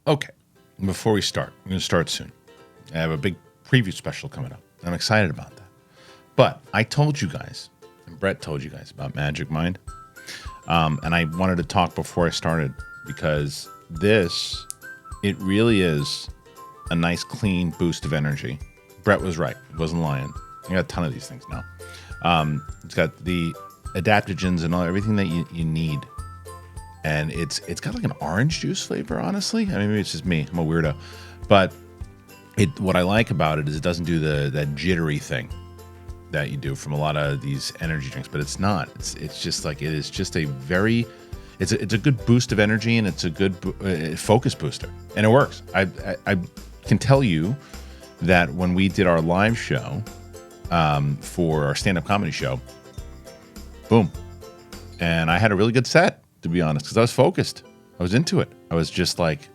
Okay, before we start, we're going to start soon. I have a big preview special coming up. I'm excited about that. But I told you guys, and Brett told you guys about Magic Mind, and I wanted to talk before I started because it really is a nice, clean boost of energy. Brett was right. He wasn't lying. I got a ton of these things now. It's got the adaptogens and everything that you need. And it's got like an orange juice flavor, honestly. I mean, maybe it's just me. I'm a weirdo. But what I like about it is it doesn't do that jittery thing that you do from a lot of these energy drinks. But it's not. It's just like it is just a very... It's a good boost of energy, and it's a good focus booster. And it works. I can tell you that when we did our live show for our stand-up comedy show, boom. And I had a really good set, to be honest, because I was focused. I was into it. I was just like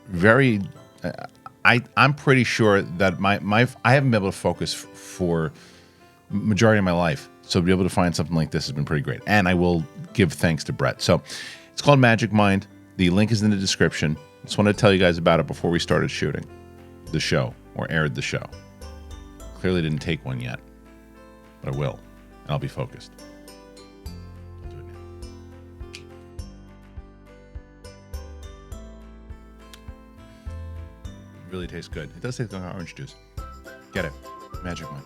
very... I'm pretty sure that I haven't been able to focus for majority of my life. So to be able to find something like this has been pretty great. And I will give thanks to Brett. So it's called Magic Mind. The link is in the description. Just wanted to tell you guys about it before we started shooting the show or aired the show. Clearly didn't take one yet, but I will. And I'll be focused. I'll do it now. It really tastes good. It does taste like orange juice. Get it. Magic Mind.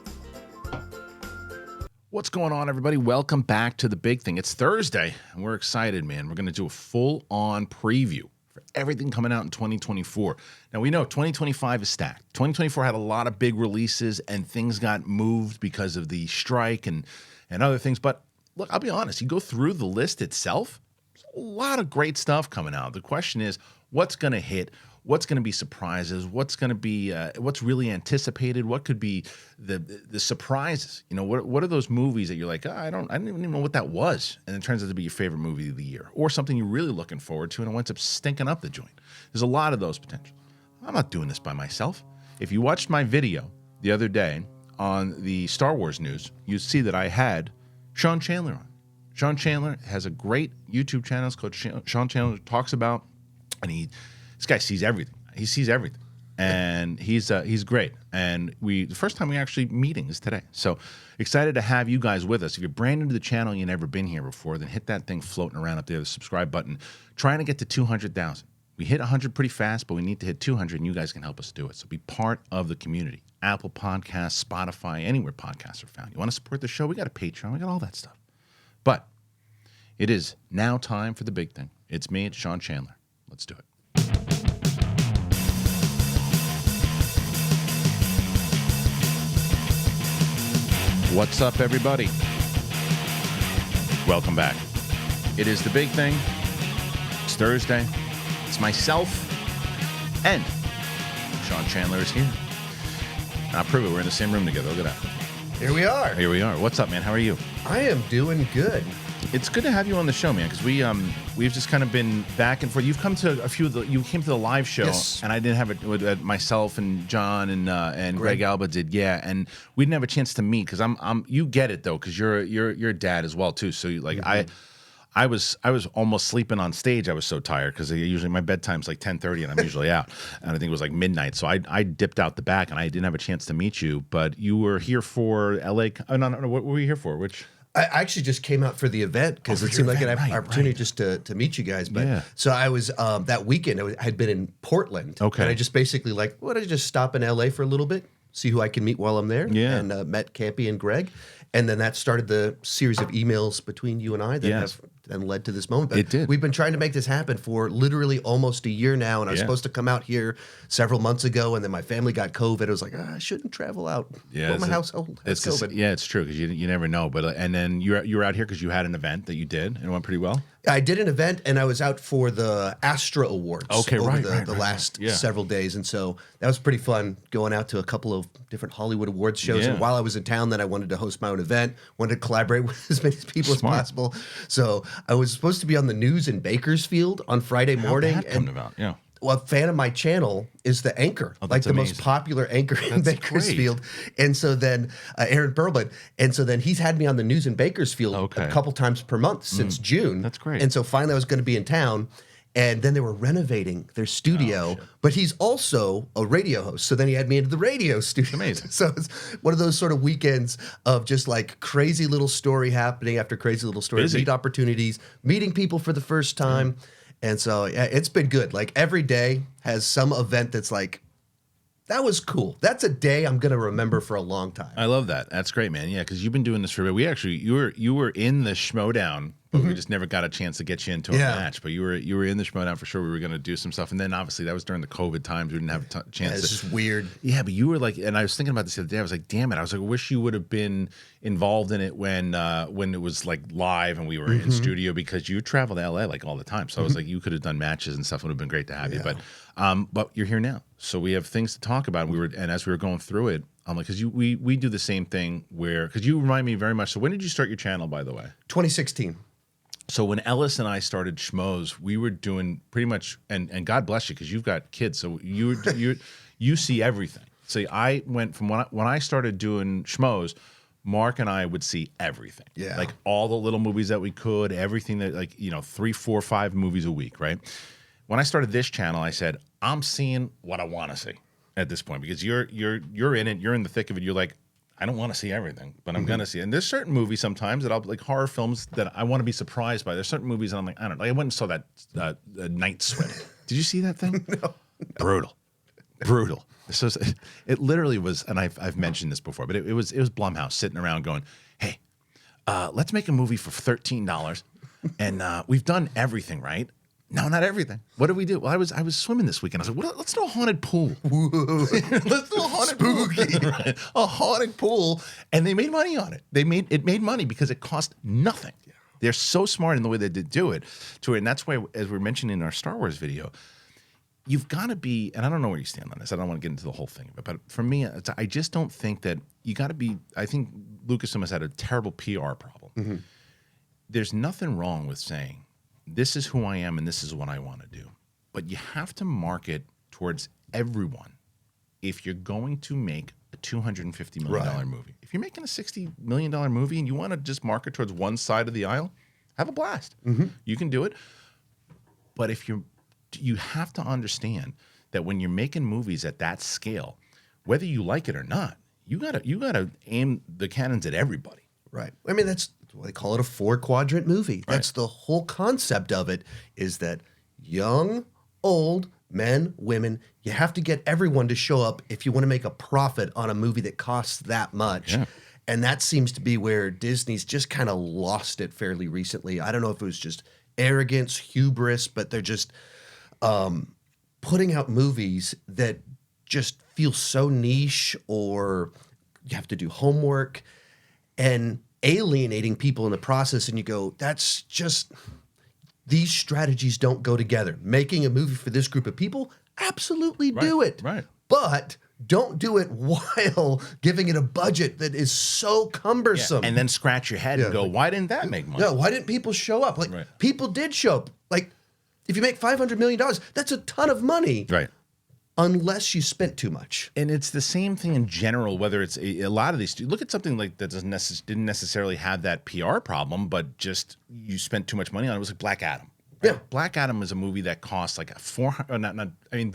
What's going on, everybody? Welcome back to The Big Thing. It's Thursday, and we're excited, man. We're going to do a full-on preview for everything coming out in 2024. Now, we know 2025 is stacked. 2024 had a lot of big releases, and things got moved because of the strike and other things. But look, I'll be honest. You go through the list itself, there's a lot of great stuff coming out. The question is, what's going to hit? What's going to be surprises? What's going to be what's really anticipated? What could be the surprises? You know, what are those movies that you're like, I didn't even know what that was, and it turns out to be your favorite movie of the year, or something you're really looking forward to, and it winds up stinking up the joint. There's a lot of those potential. I'm not doing this by myself. If you watched my video the other day on the Star Wars news, you'd see that I had Sean Chandler on. Sean Chandler has a great YouTube channel. It's called Sean Chandler Talks About, and this guy sees everything. He sees everything, and he's great. And the first time we actually meeting is today. So excited to have you guys with us. If you're brand new to the channel and you've never been here before, then hit that thing floating around up there, the subscribe button. Trying to get to 200,000. We hit 100 pretty fast, but we need to hit 200, and you guys can help us do it. So be part of the community. Apple Podcasts, Spotify, anywhere podcasts are found. You want to support the show? We got a Patreon. We got all that stuff. But it is now time for the big thing. It's me. It's Sean Chandler. Let's do it. What's up, everybody? Welcome back. It is The Big Thing. It's Thursday. It's myself, and Sean Chandler is here. I'll prove it. We're in the same room together. Look at that. Here we are. Here we are. What's up, man? How are you? I am doing good. It's good to have you on the show, man, because we've just kind of been back and forth. You've come to a few of you came to the live show, yes. And I didn't have it with myself and John and Greg Alba did, yeah, and we didn't have a chance to meet because I'm you get it though because you're a dad as well too, so like I was almost sleeping on stage. I was so tired because usually my bedtime's like 10:30 and I'm usually out, and I think it was like midnight. So I dipped out the back and I didn't have a chance to meet you, but you were here for LA. Oh, no, what were you here for? Which I actually just came out for the event because it seemed like an opportunity just to meet you guys. But yeah. So I was that weekend. I had been in Portland. Okay. And I just basically I just stop in LA for a little bit, see who I can meet while I'm there. Yeah. And met Campy and Greg. And then that started the series of emails between you and I that have then led to this moment. But it did. We've been trying to make this happen for literally almost a year now, and I was supposed to come out here several months ago, and then my family got COVID. I was like, I shouldn't travel out. Yeah, well, my household has COVID. Yeah, it's true because you never know. But and then you were out here because you had an event that you did and it went pretty well. I did an event, and I was out for the Astra Awards over the last several days, and so that was pretty fun going out to a couple of different Hollywood awards shows. Yeah. And while I was in town, then I wanted to host my own event, wanted to collaborate with as many people as possible. So I was supposed to be on the news in Bakersfield on Friday morning. How'd that come about? Yeah. Well, a fan of my channel is the anchor, like the most popular anchor in Bakersfield. Great. And so then Aaron Perlman. And so then he's had me on the news in Bakersfield a couple times per month since June. That's great. And so finally I was going to be in town. And then they were renovating their studio, but he's also a radio host. So then he had me into the radio studio. Amazing. So it's one of those sort of weekends of just like crazy little story happening after crazy little story, meet opportunities, meeting people for the first time. And so yeah, it's been good. Like every day has some event that's like, that was cool. That's a day I'm going to remember for a long time. I love that. That's great, man. Yeah, because you've been doing this for a bit. We actually, you were in the Schmodown, but we just never got a chance to get you into a match. But you were in the Schmodown for sure. We were going to do some stuff, and then obviously that was during the COVID times. We didn't have a chance. It's just weird. Yeah, but you were like, and I was thinking about this the other day. I was like, damn it. I was like, I wish you would have been involved in it when it was like live and we were in studio, because you travel to LA like all the time. So I was like, you could have done matches and stuff. It would have been great to have you. But you're here now, so we have things to talk about. And as we were going through it, I'm like, because we do the same thing because you remind me very much. So when did you start your channel, by the way? 2016. So when Ellis and I started Schmoes, we were doing pretty much, and God bless you, because you've got kids, so you see everything. So I went from when I started doing Schmoes, Mark and I would see everything. Yeah. Like all the little movies that we could, everything that 3, 4, 5 movies a week, right? When I started this channel, I said, I'm seeing what I want to see at this point, because you're in it, you're in the thick of it. You're like, I don't want to see everything, but I'm gonna see it. And there's certain movies sometimes that I'll like horror films that I want to be surprised by. There's certain movies that I'm like, I don't know. I went and saw that Night Sweat. Did you see that thing? No. Brutal. So it literally was, and I've mentioned this before, but it was Blumhouse sitting around going, hey, let's make a movie for $13, and we've done everything, right? No, not everything. What did we do? Well, I was swimming this weekend. I was like, let's do a haunted pool. Let's do a haunted pool. Right. A haunted pool. And they made money on it. It made money because it cost nothing. Yeah. They're so smart in the way they did do it. And that's why, as we're mentioning in our Star Wars video, you've got to be, and I don't know where you stand on this. I don't want to get into the whole thing. But for me, I just don't think that you got to be, I think Lucasfilm has had a terrible PR problem. There's nothing wrong with saying, this is who I am and this is what I want to do. But you have to market towards everyone if you're going to make a $250 million movie. If you're making a $60 million movie and you want to just market towards one side of the aisle, have a blast. You can do it. But if you have to understand that when you're making movies at that scale, whether you like it or not, you gotta aim the cannons at everybody. Right. I mean, that's why they call it a 4-quadrant movie. That's the whole concept of it, is that young, old, men, women, you have to get everyone to show up if you want to make a profit on a movie that costs that much. Yeah. And that seems to be where Disney's just kind of lost it fairly recently. I don't know if it was just arrogance, hubris, but they're just putting out movies that just feel so niche, or you have to do homework and alienating people in the process. And you go, that's just, these strategies don't go together. Making a movie for this group of people, absolutely do it. Right. But don't do it while giving it a budget that is so cumbersome. Yeah. And then scratch your head and go, why didn't that make money? No, why didn't people show up? Like, people did show up. Like, if you make $500 million, that's a ton of money. Right. Unless you spent too much. And it's the same thing in general, whether it's a lot of these. Look at something like that didn't necessarily have that PR problem, but just you spent too much money on it. It was like Black Adam. Right? Yeah. Black Adam was a movie that cost like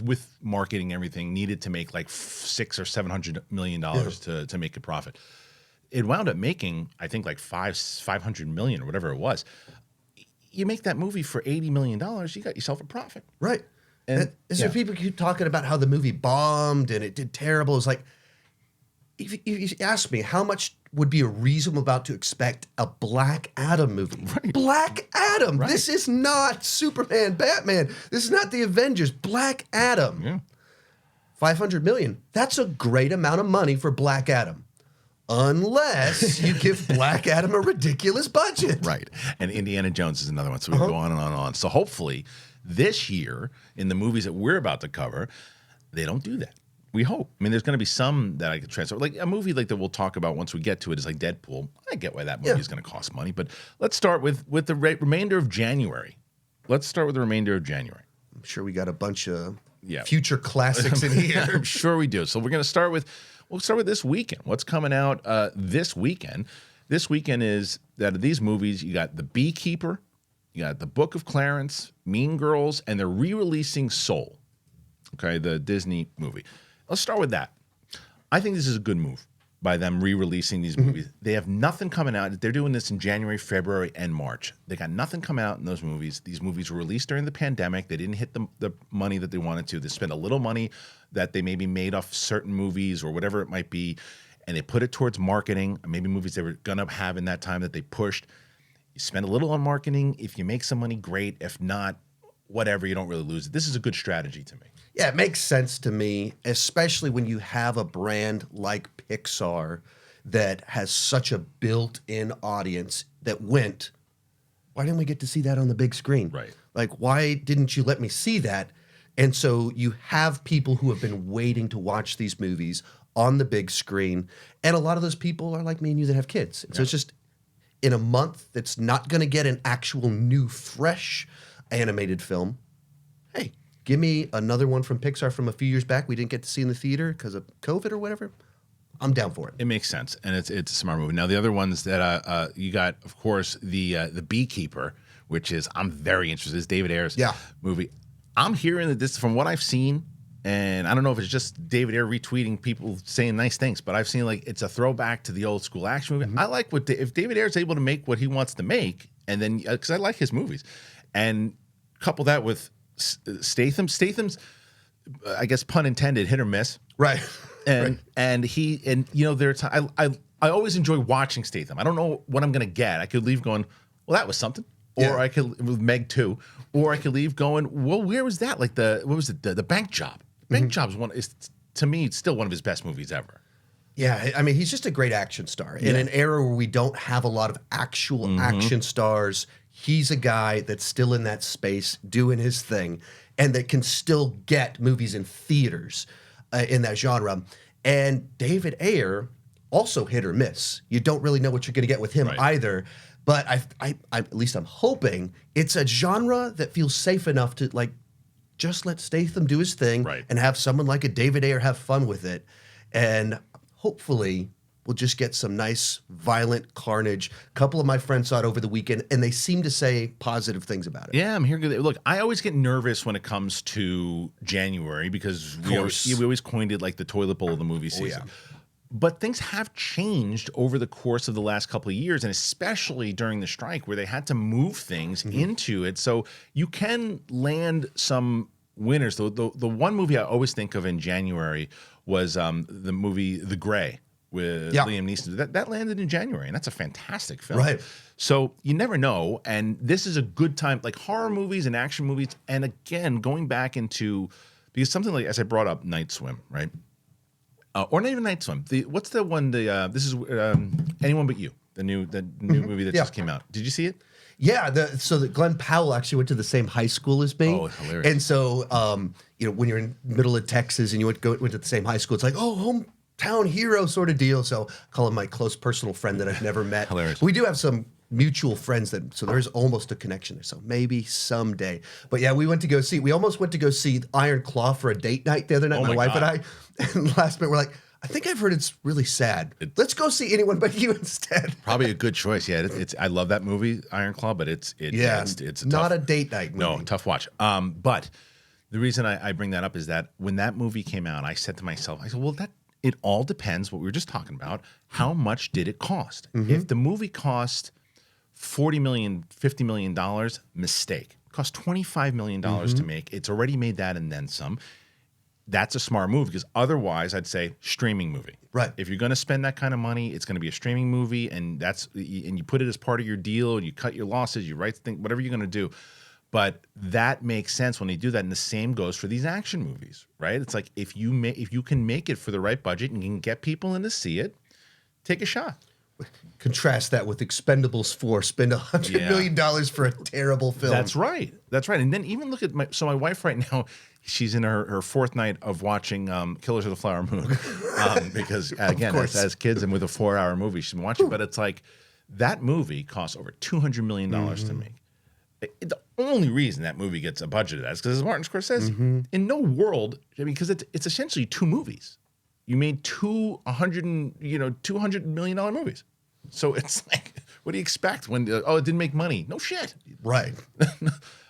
with marketing and everything, needed to make like $600 or $700 million to make a profit. It wound up making, I think, like $500 million or whatever it was. You make that movie for $80 million, you got yourself a profit. Right. And so people keep talking about how the movie bombed and it did terrible. It's like, if you ask me, how much would be a reasonable amount to expect a Black Adam movie? Right. Black Adam. Right. This is not Superman, Batman. This is not the Avengers. Black Adam. Yeah. $500 million. That's a great amount of money for Black Adam. Unless you give Black Adam a ridiculous budget. Right. And Indiana Jones is another one. So we go on and on and on. So hopefully this year, in the movies that we're about to cover, they don't do that. We hope. I mean, there's going to be some that I could transfer. Like a movie like that we'll talk about once we get to it is like Deadpool. I get why that movie is going to cost money. But let's start with the remainder of January. Let's start with the remainder of January. I'm sure we got a bunch of future classics in here. I'm sure we do. So we're going to start with this weekend. What's coming out this weekend? This weekend is that of these movies, you got The Beekeeper, You got The Book of Clarence, Mean Girls, and they're re-releasing Soul. Okay, the Disney movie. Let's start with that. I think this is a good move by them re-releasing these movies. They have nothing coming out. They're doing this in January, February, and March. They got nothing coming out in those movies. These movies were released during the pandemic. They didn't hit the money that they wanted to. They spent a little money that they maybe made off certain movies or whatever it might be, and they put it towards marketing, maybe movies they were going to have in that time that they pushed. You spend a little on marketing. If you make some money, great. If not, whatever, you don't really lose it. This is a good strategy to me. Yeah, it makes sense to me, especially when you have a brand like Pixar that has such a built-in audience that went, why didn't we get to see that on the big screen? Right. Like, why didn't you let me see that? And so you have people who have been waiting to watch these movies on the big screen. And a lot of those people are like me and you that have kids. So it's just in a month that's not going to get an actual new, fresh animated film. Hey, give me another one from Pixar from a few years back we didn't get to see in the theater because of COVID or whatever. I'm down for it. It makes sense, and it's a smart movie. Now, the other ones that you got, of course, the Beekeeper, which is I'm very interested. It's David Ayer's movie. I'm hearing that this, from what I've seen, and I don't know if it's just David Ayer retweeting people saying nice things, but I've seen like it's a throwback to the old school action movie. I like if David Ayer is able to make what he wants to make, and then because I like his movies, and couple that with Statham. Statham's, I guess pun intended, hit or miss. Right. And you know I always enjoy watching Statham. I don't know what I'm gonna get. I could leave going, well, that was something. Or I could with Meg 2, or I could leave going, well, where was that? Like the Bank Job. Bank Job is to me it's still one of his best movies ever. Yeah, I mean, he's just a great action star. In an era where we don't have a lot of actual action stars, he's a guy that's still in that space doing his thing and that can still get movies in theaters in that genre. And David Ayer, also hit or miss. You don't really know what you're going to get with him either. But I at least I'm hoping it's a genre that feels safe enough to like just let Statham do his thing and have someone like a David Ayer have fun with it. And hopefully we'll just get some nice violent carnage. A couple of my friends saw it over the weekend, and they seem to say positive things about it. Yeah, I'm hearing it. Look, I always get nervous when it comes to January because we always coined it like the toilet bowl of the movie season. But things have changed over the course of the last couple of years, and especially during the strike where they had to move things into it. So you can land some winners. The one movie I always think of in January was the movie The Gray with Liam Neeson. That landed in January, and that's a fantastic film. Right. So you never know, and this is a good time, like horror movies and action movies. And again, going back into, because something like, as I brought up, Night Swim, right? Or not even Night Swim. What's the one? This is Anyone But You, the new movie that just came out. Did you see it? Yeah, so Glenn Powell actually went to the same high school as me. Oh, hilarious! And so, you know, when you're in the middle of Texas and you went to the same high school, it's like, oh, hometown hero sort of deal. So I call him my close personal friend that I've never met. Hilarious. We do have some mutual friends so there's almost a connection there. So maybe someday. But yeah, we almost went to go see Iron Claw for a date night the other night, my wife and I. And last minute we're like, I think I've heard it's really sad. Let's go see Anyone But You instead. Probably a good choice. Yeah, I love that movie, Iron Claw, but it's not a date night movie. No, tough watch. But the reason I bring that up is that when that movie came out, I said to myself, well, it all depends what we were just talking about. How much did it cost? If the movie cost $40 million, $50 million, mistake. It cost $25 million to make. It's already made that and then some. That's a smart move because otherwise I'd say streaming movie. Right. If you're going to spend that kind of money, it's going to be a streaming movie, and you put it as part of your deal, and you cut your losses, you write things, whatever you're going to do. But that makes sense when you do that, and the same goes for these action movies, right? It's like if you can make it for the right budget and you can get people in to see it, take a shot. Contrast that with Expendables 4. Spend $100 million for a terrible film. That's right. And then even look at my wife right now. She's in her fourth night of watching Killers of the Flower Moon because again, as kids and with a 4-hour movie she's been watching. But it's like that movie costs over $200 million to make. The only reason that movie gets a budget of that is because it's Martin Scorsese. In no world, I mean, because it's essentially 2 movies. You made $200 million movies. So it's like What do you expect when? Oh, it didn't make money. No shit. Right.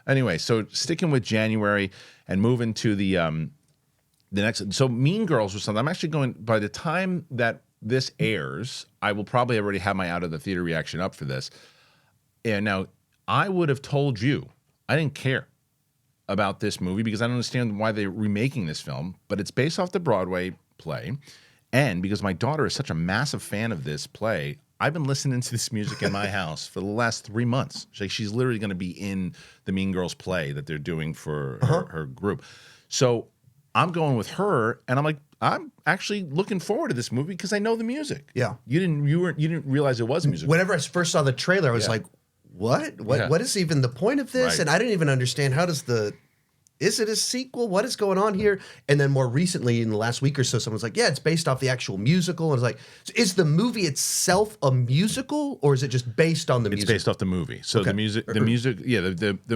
Anyway, so sticking with January and moving to the next. So Mean Girls or something. I'm actually going. By the time that this airs, I will probably already have my out of the theater reaction up for this. And now I would have told you I didn't care about this movie because I don't understand why they're remaking this film, but it's based off the Broadway play. And because my daughter is such a massive fan of this play, I've been listening to this music in my house for the last 3 months. She's literally going to be in the Mean Girls play that they're doing for her group. So I'm going with her, and I'm like, I'm actually looking forward to this movie because I know the music. Yeah. You didn't realize it was a musical. Whenever I first saw the trailer, I was like, what? What is even the point of this? Right. And I didn't even understand is it a sequel? What is going on here? And then more recently, in the last week or so, someone's like, yeah, it's based off the actual musical. And it's like, so is the movie itself a musical, or is it just based on the music? It's based off the movie. So the music, the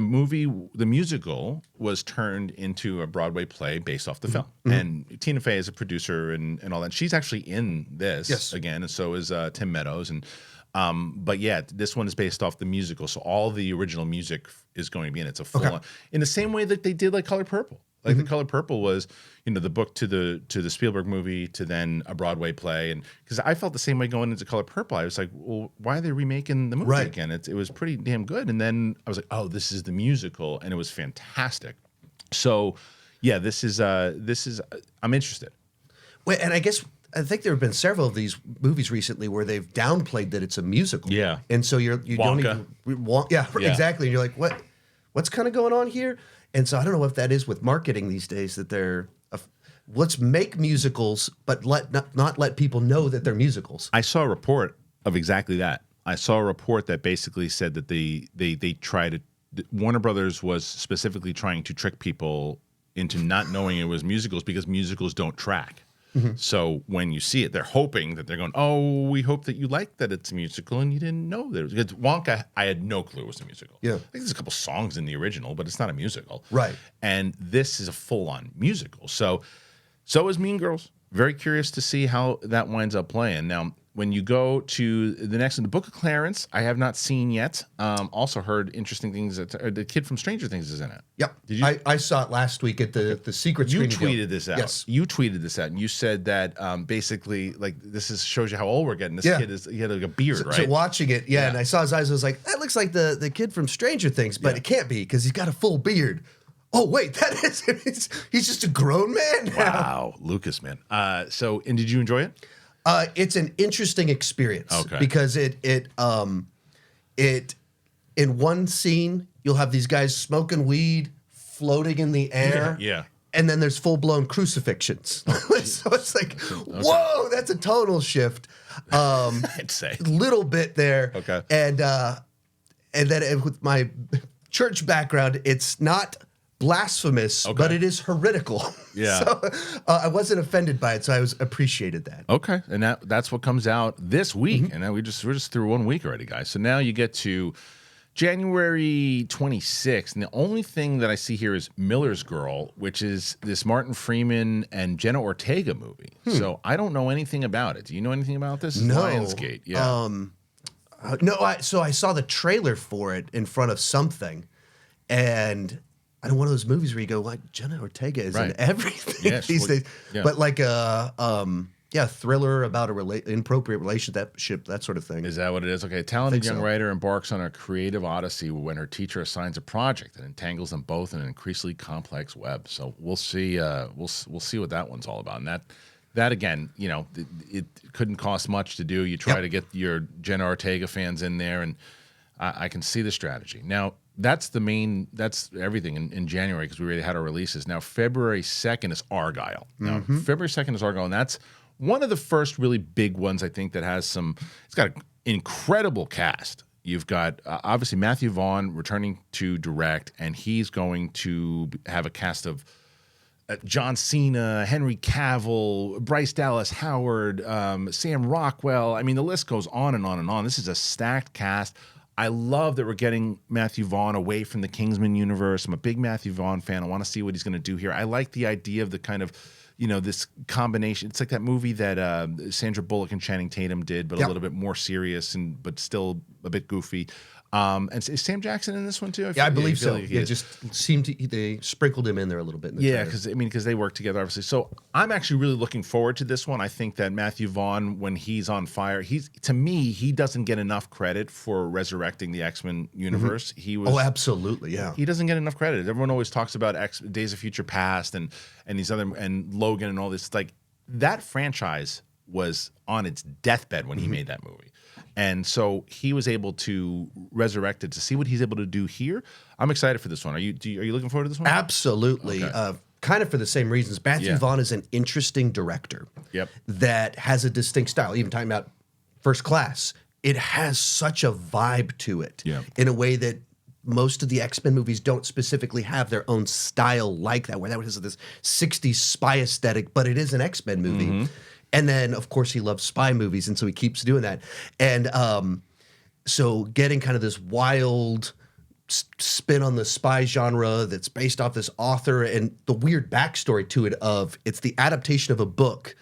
movie, the musical was turned into a Broadway play based off the film. And Tina Fey is a producer and all that. She's actually in this again, and so is Tim Meadows. And but yeah, this one is based off the musical. So all the original music is going to be in it. It's a full on, in the same way that they did like Color Purple. Like the Color Purple was, the book to the Spielberg movie to then a Broadway play. And because I felt the same way going into Color Purple, I was like, well, why are they remaking the movie again? It was pretty damn good. And then I was like, oh, this is the musical, and it was fantastic. So yeah, this is I'm interested. Wait, and I think there have been several of these movies recently where they've downplayed that it's a musical. Yeah. And so you don't even exactly. And you're like, what's kind of going on here? And so I don't know if that is with marketing these days, that they're let's make musicals, but not let people know that they're musicals. I saw a report of exactly that. I saw a report that basically said that they tried to, Warner Brothers was specifically trying to trick people into not knowing it was musicals because musicals don't track. So when you see it, they're hoping that they're going, oh, we hope that you like that it's a musical, and you didn't know that it was. Because Wonka, I had no clue it was a musical. Yeah. I think there's a couple songs in the original, but it's not a musical. Right. And this is a full-on musical. So is Mean Girls. Very curious to see how that winds up playing. Now, when you go to the next one, The Book of Clarence, I have not seen yet. Also heard interesting things. The kid from Stranger Things is in it. Yep. Did you? I saw it last week at the secret You screening. tweeted this out. Yes. You tweeted this out, and you said that basically, like, shows you how old we're getting. This kid he had like a beard, right? So watching it, and I saw his eyes. I was like, that looks like the kid from Stranger Things, but it can't be because he's got a full beard. Oh wait, that is he's just a grown man now. Wow, Lucas, man. And did you enjoy it? It's an interesting experience because it in one scene you'll have these guys smoking weed, floating in the air, and then there's full blown crucifixions. So it's like, whoa, that's a total shift. I'd say little bit there, and then with my church background, it's not blasphemous, but it is heretical. Yeah. So I wasn't offended by it, so I appreciated that. Okay, and that's what comes out this week, and now we're just through 1 week already, guys. So now you get to January 26th, and the only thing that I see here is Miller's Girl, which is this Martin Freeman and Jenna Ortega movie. So I don't know anything about it. Do you know anything about this? No. Lionsgate. Yeah. No. So I saw the trailer for it in front of something, and I know one of those movies where you go, like, Jenna Ortega is in everything these days. Yeah. But like a thriller about inappropriate relationship, that sort of thing. Is that what it is? Okay, a talented young writer embarks on a creative odyssey when her teacher assigns a project that entangles them both in an increasingly complex web. So we'll see. We'll see what that one's all about. And that again, it couldn't cost much to do. You try to get your Jenna Ortega fans in there, and I can see the strategy. Now, that's everything in January because we already had our releases. Now, February 2nd is Argyle. Now, February 2nd is Argyle, and that's one of the first really big ones, I think, that has it's got an incredible cast. You've got, obviously, Matthew Vaughn returning to direct, and he's going to have a cast of John Cena, Henry Cavill, Bryce Dallas Howard, Sam Rockwell. I mean, the list goes on and on and on. This is a stacked cast. I love that we're getting Matthew Vaughn away from the Kingsman universe. I'm a big Matthew Vaughn fan. I want to see what he's going to do here. I like the idea of the kind of, this combination. It's like that movie that Sandra Bullock and Channing Tatum did, but a little bit more serious but still a bit goofy. And is Sam Jackson in this one too? I believe so. Like just seemed they sprinkled him in there a little bit. In the because they work together obviously. So I'm actually really looking forward to this one. I think that Matthew Vaughn, when he's on fire, to me he doesn't get enough credit for resurrecting the X-Men universe. He was absolutely, yeah. He doesn't get enough credit. Everyone always talks about Days of Future Past and these other and Logan and all this. Like that franchise was on its deathbed when he made that movie. And so he was able to resurrect it. To see what he's able to do here, I'm excited for this one. Are you looking forward to this one? Absolutely. Okay. Kind of for the same reasons. Matthew Vaughn is an interesting director that has a distinct style. Even talking about First Class, it has such a vibe to it in a way that most of the X-Men movies don't specifically have their own style like that, where that was this 60s spy aesthetic, but it is an X-Men movie. And then, of course, he loves spy movies, and so he keeps doing that. And so getting kind of this wild spin on the spy genre that's based off this author and the weird backstory to it of it's the adaptation of a book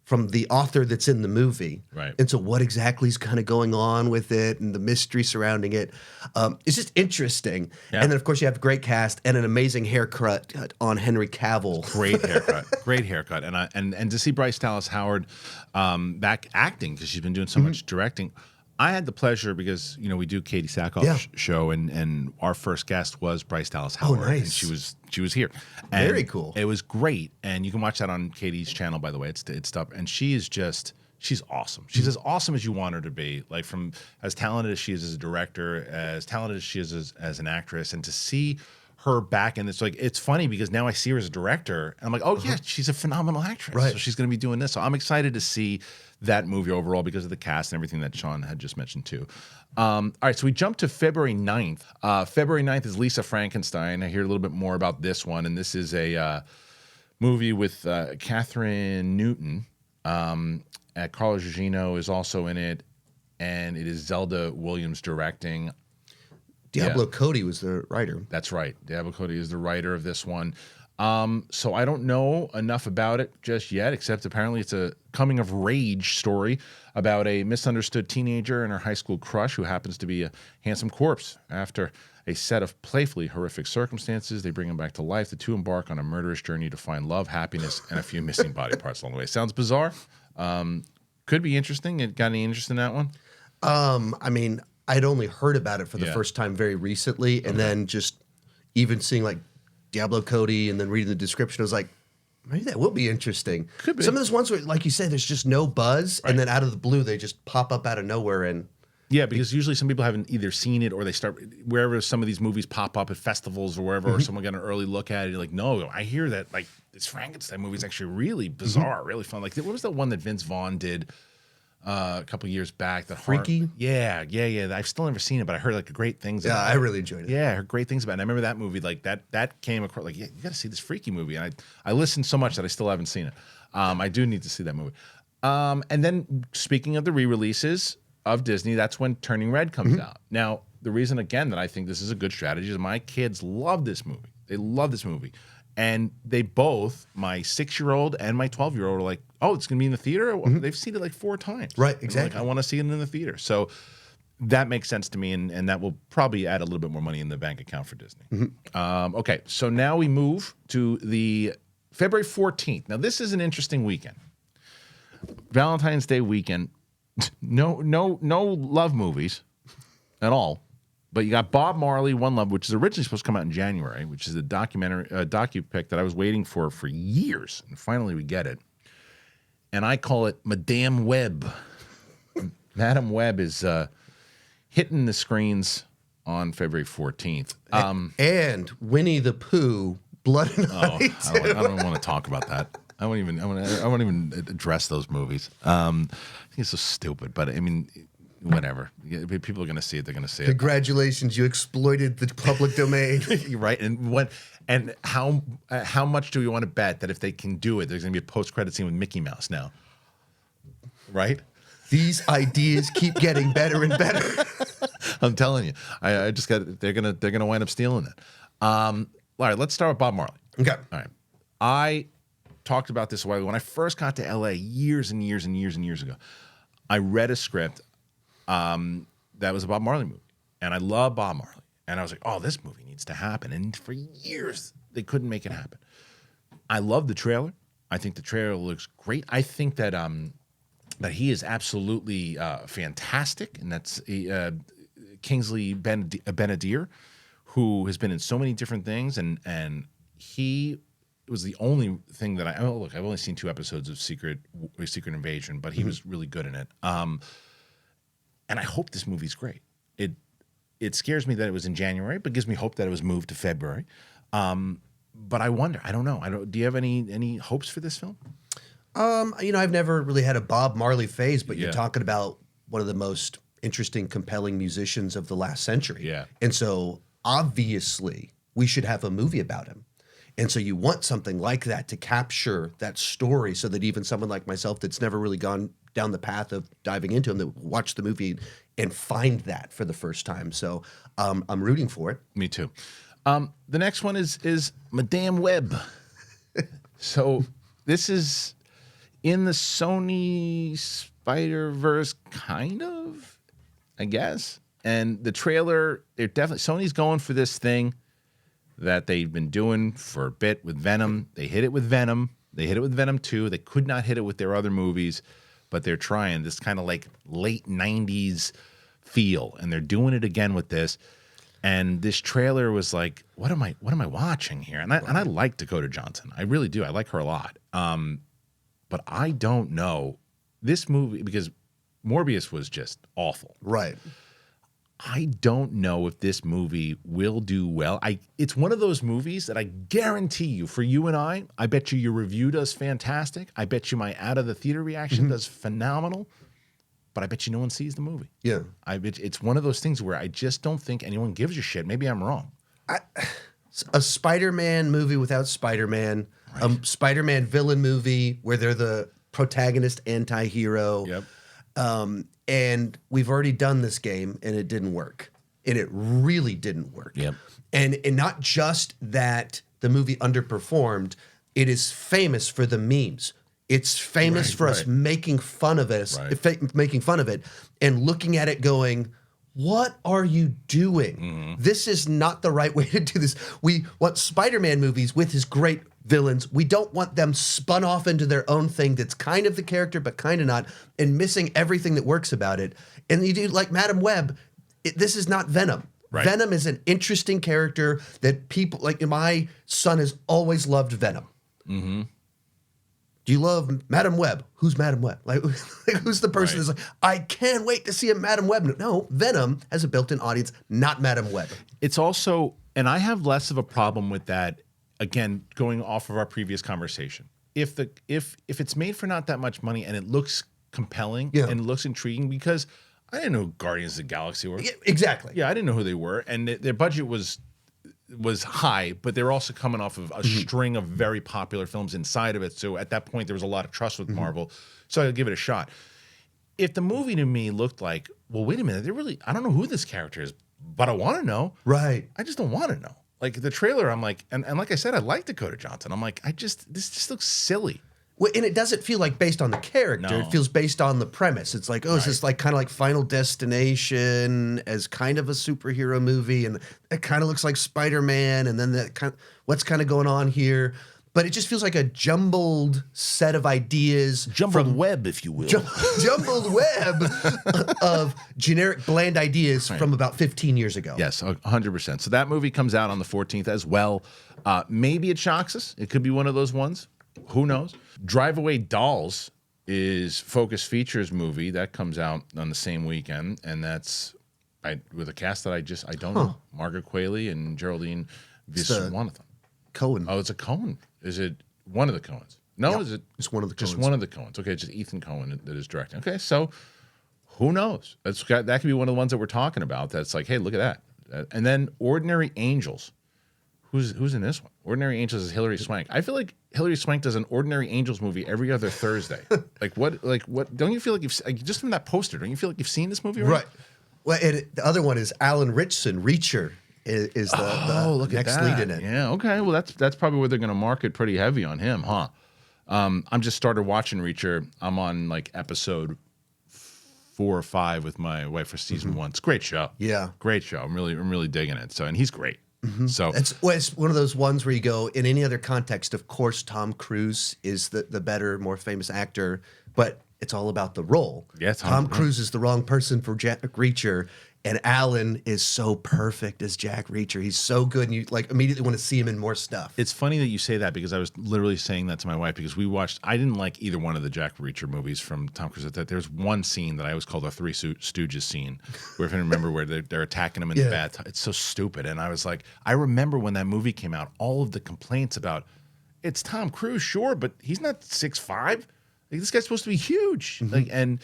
from the author that's in the movie. Right. And so what exactly is kind of going on with it and the mystery surrounding it. It's just interesting. Yeah. And then, of course, you have a great cast and an amazing haircut on Henry Cavill. Great haircut. Great haircut. And to see Bryce Dallas Howard back acting, because she's been doing so much directing. I had the pleasure because, we do Katie Sackhoff's show, and our first guest was Bryce Dallas Howard. Oh, nice. And she was here. And very cool. It was great. And you can watch that on Katie's channel, by the way. It's stuff. And she's awesome. She's as awesome as you want her to be. Like, from as talented as she is as a director, as talented as she is as an actress. And to see her back, and it's funny because now I see her as a director, and I'm like, oh yeah, she's a phenomenal actress. Right. So she's going to be doing this. So I'm excited to see that movie overall because of the cast and everything that Sean had just mentioned too. All right, so we jump to February 9th. February 9th is Lisa Frankenstein. I hear a little bit more about this one, and this is a movie with Catherine Newton. Carla Gugino is also in it, and it is Zelda Williams directing. Diablo Cody was the writer. That's right. Diablo Cody is the writer of this one. So I don't know enough about it just yet, except apparently it's a coming of rage story about a misunderstood teenager and her high school crush who happens to be a handsome corpse. After a set of playfully horrific circumstances, they bring him back to life. The two embark on a murderous journey to find love, happiness, and a few missing body parts along the way. Sounds bizarre. Could be interesting. Got any interest in that one? I mean, I'd only heard about it for the first time very recently, and then just even seeing like Diablo Cody and then reading the description, I was like, maybe that will be interesting. Could be. Some of those ones where, like you said, there's just no buzz, and then out of the blue, they just pop up out of nowhere. And yeah, because usually some people haven't either seen it or they start wherever some of these movies pop up at festivals or wherever, or someone got an early look at it. You're like, no, I hear that like this Frankenstein movie is actually really bizarre, really fun. Like, what was that one that Vince Vaughn did a couple years back? That Freaky? Yeah. I've still never seen it, but I heard like great things about it. I really enjoyed it. Yeah, I heard great things about it. And I remember that movie, like that came across, like, yeah, you got to see this Freaky movie. And I listened so much that I still haven't seen it. I do need to see that movie. And then speaking of the re-releases of Disney, that's when Turning Red comes out. Now, the reason, again, that I think this is a good strategy is my kids love this movie. They love this movie. And they both, my 6-year-old and my 12-year-old, are like, oh, it's going to be in the theater? They've seen it like 4 times. Right, exactly. Like, I want to see it in the theater. So that makes sense to me, and that will probably add a little bit more money in the bank account for Disney. Okay, so now we move to the February 14th. Now, this is an interesting weekend. Valentine's Day weekend. No love movies at all. But you got Bob Marley, One Love, which is originally supposed to come out in January, which is a docu-pic that I was waiting for years. And finally we get it. And I call it Madame Web. Madame Web is hitting the screens on February 14th. And Winnie the Pooh, Blood and Honey. I don't want to talk about that. I won't even address those movies. I think it's so stupid, but I mean, whatever. People are going to see it. They're going to see it. Congratulations, you exploited the public domain. You're right. And how much do we want to bet that if they can do it, there's going to be a post-credit scene with Mickey Mouse now? Right? These ideas keep getting better and better. I'm telling you, I just got. They're gonna wind up stealing it. All right, let's start with Bob Marley. Okay. All right, I talked about this a while ago. When I first got to LA years and years and years and years ago, I read a script that was a Bob Marley movie, and I love Bob Marley, and I was like, oh, this movie needs to happen. And for years they couldn't make it happen. I love the trailer. I think the trailer looks great. I think that that he is absolutely fantastic, and that's Kingsley Benadir, who has been in so many different things, and he was the only thing that I've only seen 2 episodes of Secret Invasion, but he was really good in it. And I hope this movie's great. It scares me that it was in January, but gives me hope that it was moved to February. But I wonder. I don't know. Do you have any hopes for this film? I've never really had a Bob Marley phase, but Yeah. you're talking about one of the most interesting, compelling musicians of the last century. Yeah. And so obviously we should have a movie about him. And so you want something like that to capture that story so that even someone like myself that's never really gone down the path of diving into him, that watch the movie and find that for the first time. So I'm rooting for it. Me too. The next one is Madame Web. So this is in the Sony Spider-Verse, kind of, I guess. And the trailer, Sony's going for this thing that they've been doing for a bit with Venom. They hit it with Venom. They hit it with Venom 2. They could not hit it with their other movies, but they're trying this kind of like late 90s feel, and they're doing it again with this. And this trailer was like, what am I watching here? And I like Dakota Johnson. I really do. I like her a lot. But I don't know this movie, because Morbius was just awful. Right. I don't know if this movie will do well. It's one of those movies that I guarantee you, for you and I bet you your review does fantastic. I bet you my out of the theater reaction does phenomenal. But I bet you no one sees the movie. Yeah. I bet it's one of those things where I just don't think anyone gives a shit. Maybe I'm wrong. A Spider-Man movie without Spider-Man, a Spider-Man villain movie where they're the protagonist anti-hero. Yep. And we've already done this game and it didn't work. And it really didn't work. Yep. And not just that the movie underperformed, it is famous for the memes. It's famous for us making fun of it, making fun of it, and looking at it going, what are you doing? This is not the right way to do this. We want Spider-Man movies with his great villains. We don't want them spun off into their own thing that's kind of the character, but kind of not, and missing everything that works about it. And you do like Madame Web, this is not Venom. Right. Venom is an interesting character that people, like my son has always loved Venom. Mm-hmm. Do you love Madame Web? Who's Madame Web? Like who's the person that's like, I can't wait to see a Madame Web? No, Venom has a built-in audience, not Madame Web. It's also, and I have less of a problem with that, again, going off of our previous conversation. If it's made for not that much money and it looks compelling and it looks intriguing, because I didn't know who Guardians of the Galaxy were. Yeah, exactly. Yeah, I didn't know who they were. And their budget was high, but they're also coming off of a string of very popular films inside of it. So at that point, there was a lot of trust with Marvel. So I'll give it a shot. If the movie to me looked like, well, wait a minute, I don't know who this character is, but I want to know. Right. I just don't want to know. Like the trailer, I'm like, and like I said, I like Dakota Johnson. I'm like, this just looks silly. Well, and it doesn't feel like based on the character. No. It feels based on the premise. It's like, is this like kind of like Final Destination as kind of a superhero movie, and it kind of looks like Spider-Man, and then what's kind of going on here? But it just feels like a jumbled set of ideas, Jumbled web, if you will. jumbled web of generic, bland ideas from about 15 years ago. Yes, 100%. So that movie comes out on the 14th as well. Maybe it shocks us. It could be one of those ones. Who knows? Drive Away Dolls is Focus Features movie that comes out on the same weekend, and that's with a cast that I don't know. Margaret Qualley and Geraldine Viswanathan. Cohen. Oh, it's a Cohen. Is it one of the Cohens? No, is it? It's one of the just Coens. one of the Cohens. Okay, just Ethan Cohen that is directing. Okay, so who knows? That could be one of the ones that we're talking about. That's like, hey, look at that. And then Ordinary Angels. Who's in this one? Ordinary Angels is Hilary Swank. I feel like Hilary Swank does an Ordinary Angels movie every other Thursday. Like what? Don't you feel like just from that poster? Don't you feel like you've seen this movie already? Right. Well, the other one is Alan Ritchson. Reacher is the next lead in it. Yeah, okay. Well, that's probably where they're going to market pretty heavy on him, huh? I'm just started watching Reacher. I'm on like episode 4 or 5 with my wife for season 1. It's a great show. Yeah, great show. I'm really digging it. So, and he's great. So it's one of those ones where you go, in any other context, of course, Tom Cruise is the better, more famous actor, but it's all about the role. Yeah, Tom Cruise is the wrong person for Jack Reacher, and Alan is so perfect as Jack Reacher. He's so good, and you like immediately want to see him in more stuff. It's funny that you say that because I was literally saying that to my wife because I didn't like either one of the Jack Reacher movies from Tom Cruise. There's one scene that I always call the Three Stooges scene, where if I remember where they're attacking him in the bathtub. It's so stupid. And I was like, I remember when that movie came out, all of the complaints about, it's Tom Cruise, sure, but he's not 6'5". Like, this guy's supposed to be huge. Like, and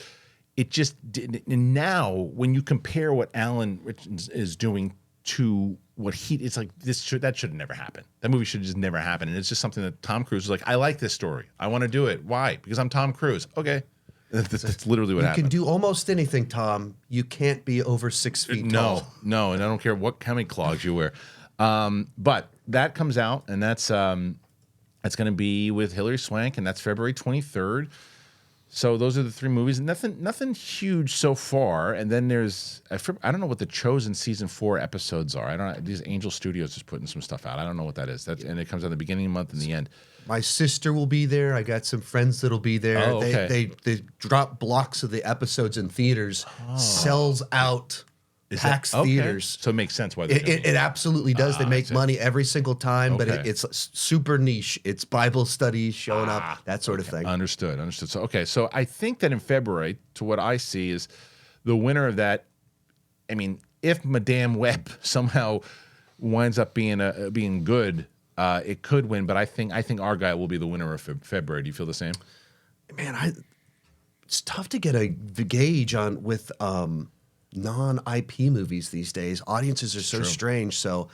it just didn't. And now, when you compare what Alan Ritchson is doing to what it's like, that should have never happened. That movie should have just never happened. And it's just something that Tom Cruise was like, I like this story. I want to do it. Why? Because I'm Tom Cruise. Okay. That's literally what happened. You can do almost anything, Tom. You can't be over 6 feet tall. No, and I don't care how many clogs you wear. But that comes out, and that's going to be with Hilary Swank, and that's February 23rd. So those are the 3 movies. Nothing huge so far. And then there's, I don't know what the Chosen season 4 episodes are. These Angel Studios is putting some stuff out. I don't know what that is. And it comes out at the beginning of the month and the end. My sister will be there. I got some friends that'll be there. Oh, okay. They drop blocks of the episodes in theaters, sells out, packs theaters. So it makes sense why it absolutely does. They make money every single time, but it's super niche. It's Bible studies showing up, that sort of thing. Understood. So I think that in February, to what I see, is the winner of that. I mean, if Madame Web somehow winds up being good, it could win. But I think Argyle will be the winner of February. Do you feel the same? Man, it's tough to get a gauge on with non-IP movies these days. Audiences are so strange. So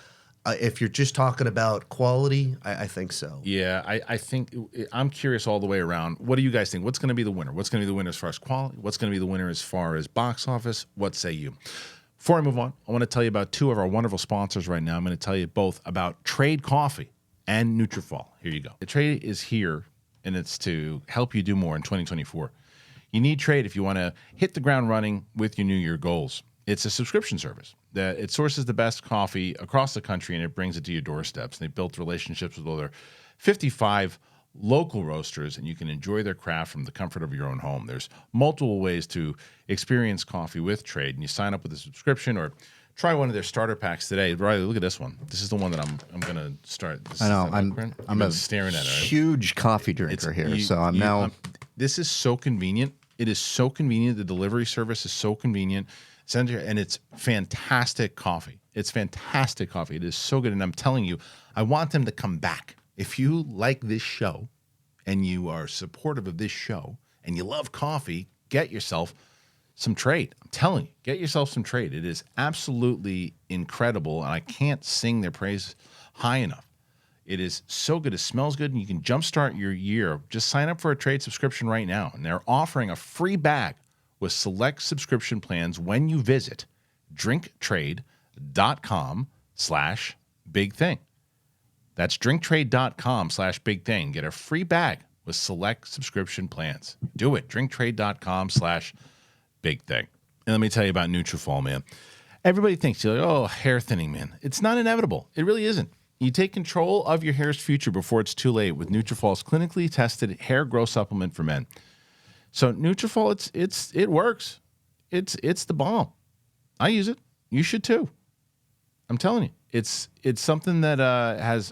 if you're just talking about quality, I think so. Yeah, I think I'm curious all the way around. What do you guys think? What's going to be the winner? What's going to be the winner as far as quality? What's going to be the winner as far as box office? What say you? Before I move on, I want to tell you about 2 of our wonderful sponsors right now. I'm going to tell you both about Trade Coffee and Nutrafol. Here you go. The Trade is here, and it's to help you do more in 2024. You need Trade if you want to hit the ground running with your New Year goals. It's a subscription service that it sources the best coffee across the country, and it brings it to your doorsteps. And they built relationships with over 55 local roasters, and you can enjoy their craft from the comfort of your own home. There's multiple ways to experience coffee with Trade, and you sign up with a subscription or try one of their starter packs today. Riley, look at this one. This is the one that I'm going to start. I know. I'm a staring at it. Huge coffee drinker here, so I'm now. This is so convenient. It is so convenient. The delivery service is so convenient. And it's fantastic coffee. It's fantastic coffee. It is so good. And I'm telling you, I want them to come back. If you like this show and you are supportive of this show and you love coffee, get yourself some Trade. I'm telling you, get yourself some Trade. It is absolutely incredible, and I can't sing their praise high enough. It is so good. It smells good, and you can jumpstart your year. Just sign up for a Trade subscription right now, and they're offering a free bag with select subscription plans when you visit drinktrade.com/bigthing. That's drinktrade.com/bigthing. Get a free bag with select subscription plans. Do it. drinktrade.com/bigthing. And let me tell you about Nutrafol, man. Everybody thinks, you're like, oh, hair thinning, man. It's not inevitable. It really isn't. You take control of your hair's future before it's too late with Nutrafol's clinically tested hair growth supplement for men. So Nutrafol, it works. It's the bomb. I use it. You should too. I'm telling you, it's something that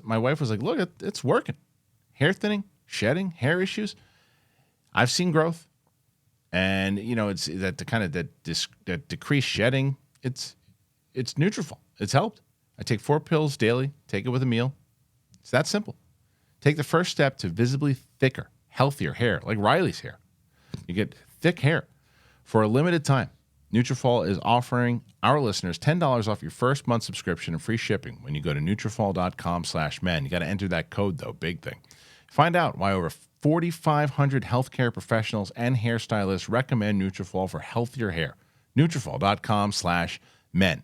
my wife was like, look, it's working. Hair thinning, shedding, hair issues. I've seen growth, and it's that decreased shedding. It's Nutrafol. It's helped. I take 4 pills daily. Take it with a meal. It's that simple. Take the first step to visibly thicker, healthier hair, like Riley's hair. You get thick hair. For a limited time, Nutrafol is offering our listeners $10 off your first month subscription and free shipping when you go to Nutrafol.com/men. You got to enter that code, though. Big thing. Find out why over 4,500 healthcare professionals and hairstylists recommend Nutrafol for healthier hair. Nutrafol.com/men.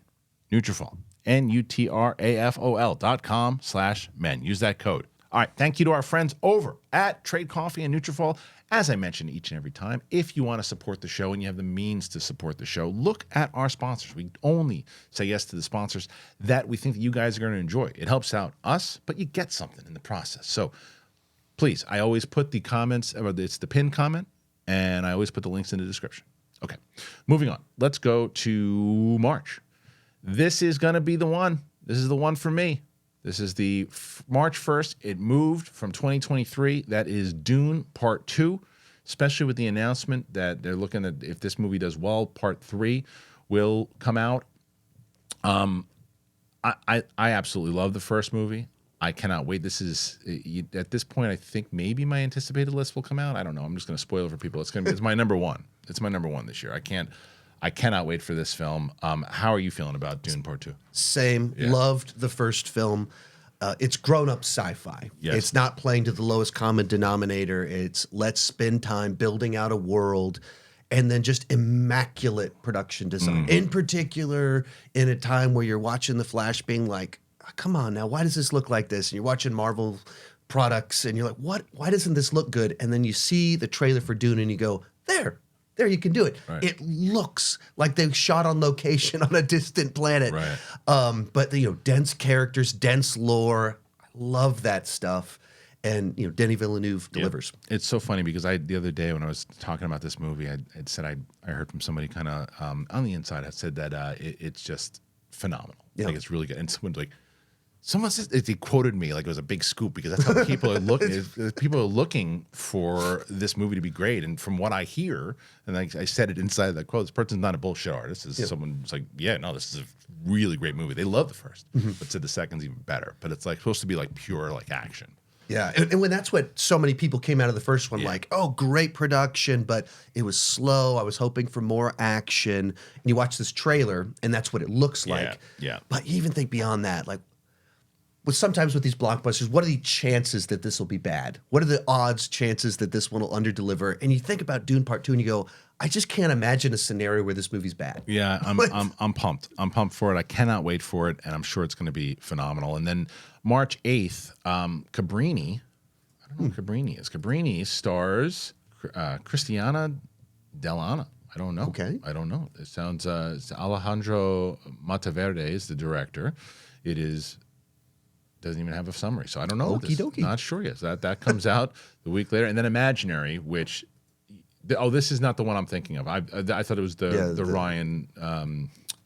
Nutrafol. Nutrafol.com/men. Use that code. All right. Thank you to our friends over at Trade Coffee and Nutrafol. As I mention each and every time, if you want to support the show and you have the means to support the show, look at our sponsors. We only say yes to the sponsors that we think that you guys are going to enjoy. It helps out us, but you get something in the process. So please, I always put the comments, or it's the pinned comment, and I always put the links in the description. Okay, moving on. Let's go to March. This is going to be the one. This is the one for me. This is the March 1st. It moved from 2023. That is Dune Part 2, especially with the announcement that they're looking at, if this movie does well, Part 3 will come out. I absolutely love the first movie. I cannot wait. This is, at this point, I think maybe my anticipated list will come out. I don't know. I'm just going to spoil it for people. It's my number one. It's my number one this year. I cannot wait for this film. How are you feeling about Dune Part 2? Same. Yeah. Loved the first film. It's grown-up sci-fi. Yes. It's not playing to the lowest common denominator. It's let's spend time building out a world, and then just immaculate production design. In particular, in a time where you're watching The Flash being like, oh, come on now, why does this look like this? And you're watching Marvel products, and you're like, what? Why doesn't this look good? And then you see the trailer for Dune, and you go, there, you can do it. Right. It looks like they shot on location on a distant planet. Right. But dense characters, dense lore. I love that stuff. And Denis Villeneuve delivers. Yep. It's so funny because the other day when I was talking about this movie, I said I heard from somebody kind of on the inside. I said that it's just phenomenal. Yeah. Like it's really good. And someone's like, someone said, they quoted me like it was a big scoop because that's how people are looking. People are looking for this movie to be great. And from what I hear, and I said it inside of that quote, this person's not a bullshit artist. This is someone who's like, yeah, no, this is a really great movie. They love the first, but said the second's even better. But it's like supposed to be like pure like action. Yeah, and when that's what so many people came out of the first one, like, oh, great production, but it was slow. I was hoping for more action. And you watch this trailer, and that's what it looks like. Yeah. But you even think beyond that, like, sometimes with these blockbusters, what are the chances that this will be bad? What are the odds, chances that this one will underdeliver? And you think about Dune Part 2 and you go, I just can't imagine a scenario where this movie's bad. Yeah, I'm pumped. I'm pumped for it. I cannot wait for it, and I'm sure it's going to be phenomenal. And then March 8th, Cabrini, I don't know what Cabrini is. Cabrini stars Cristiana Delana. I don't know. Okay. I don't know. It sounds, it's Alejandro Monteverde is the director. It is... doesn't even have a summary, so I don't know. Okie dokie. Not sure yet. That comes out the week later, and then Imaginary, which this is not the one I'm thinking of. I thought it was the Ryan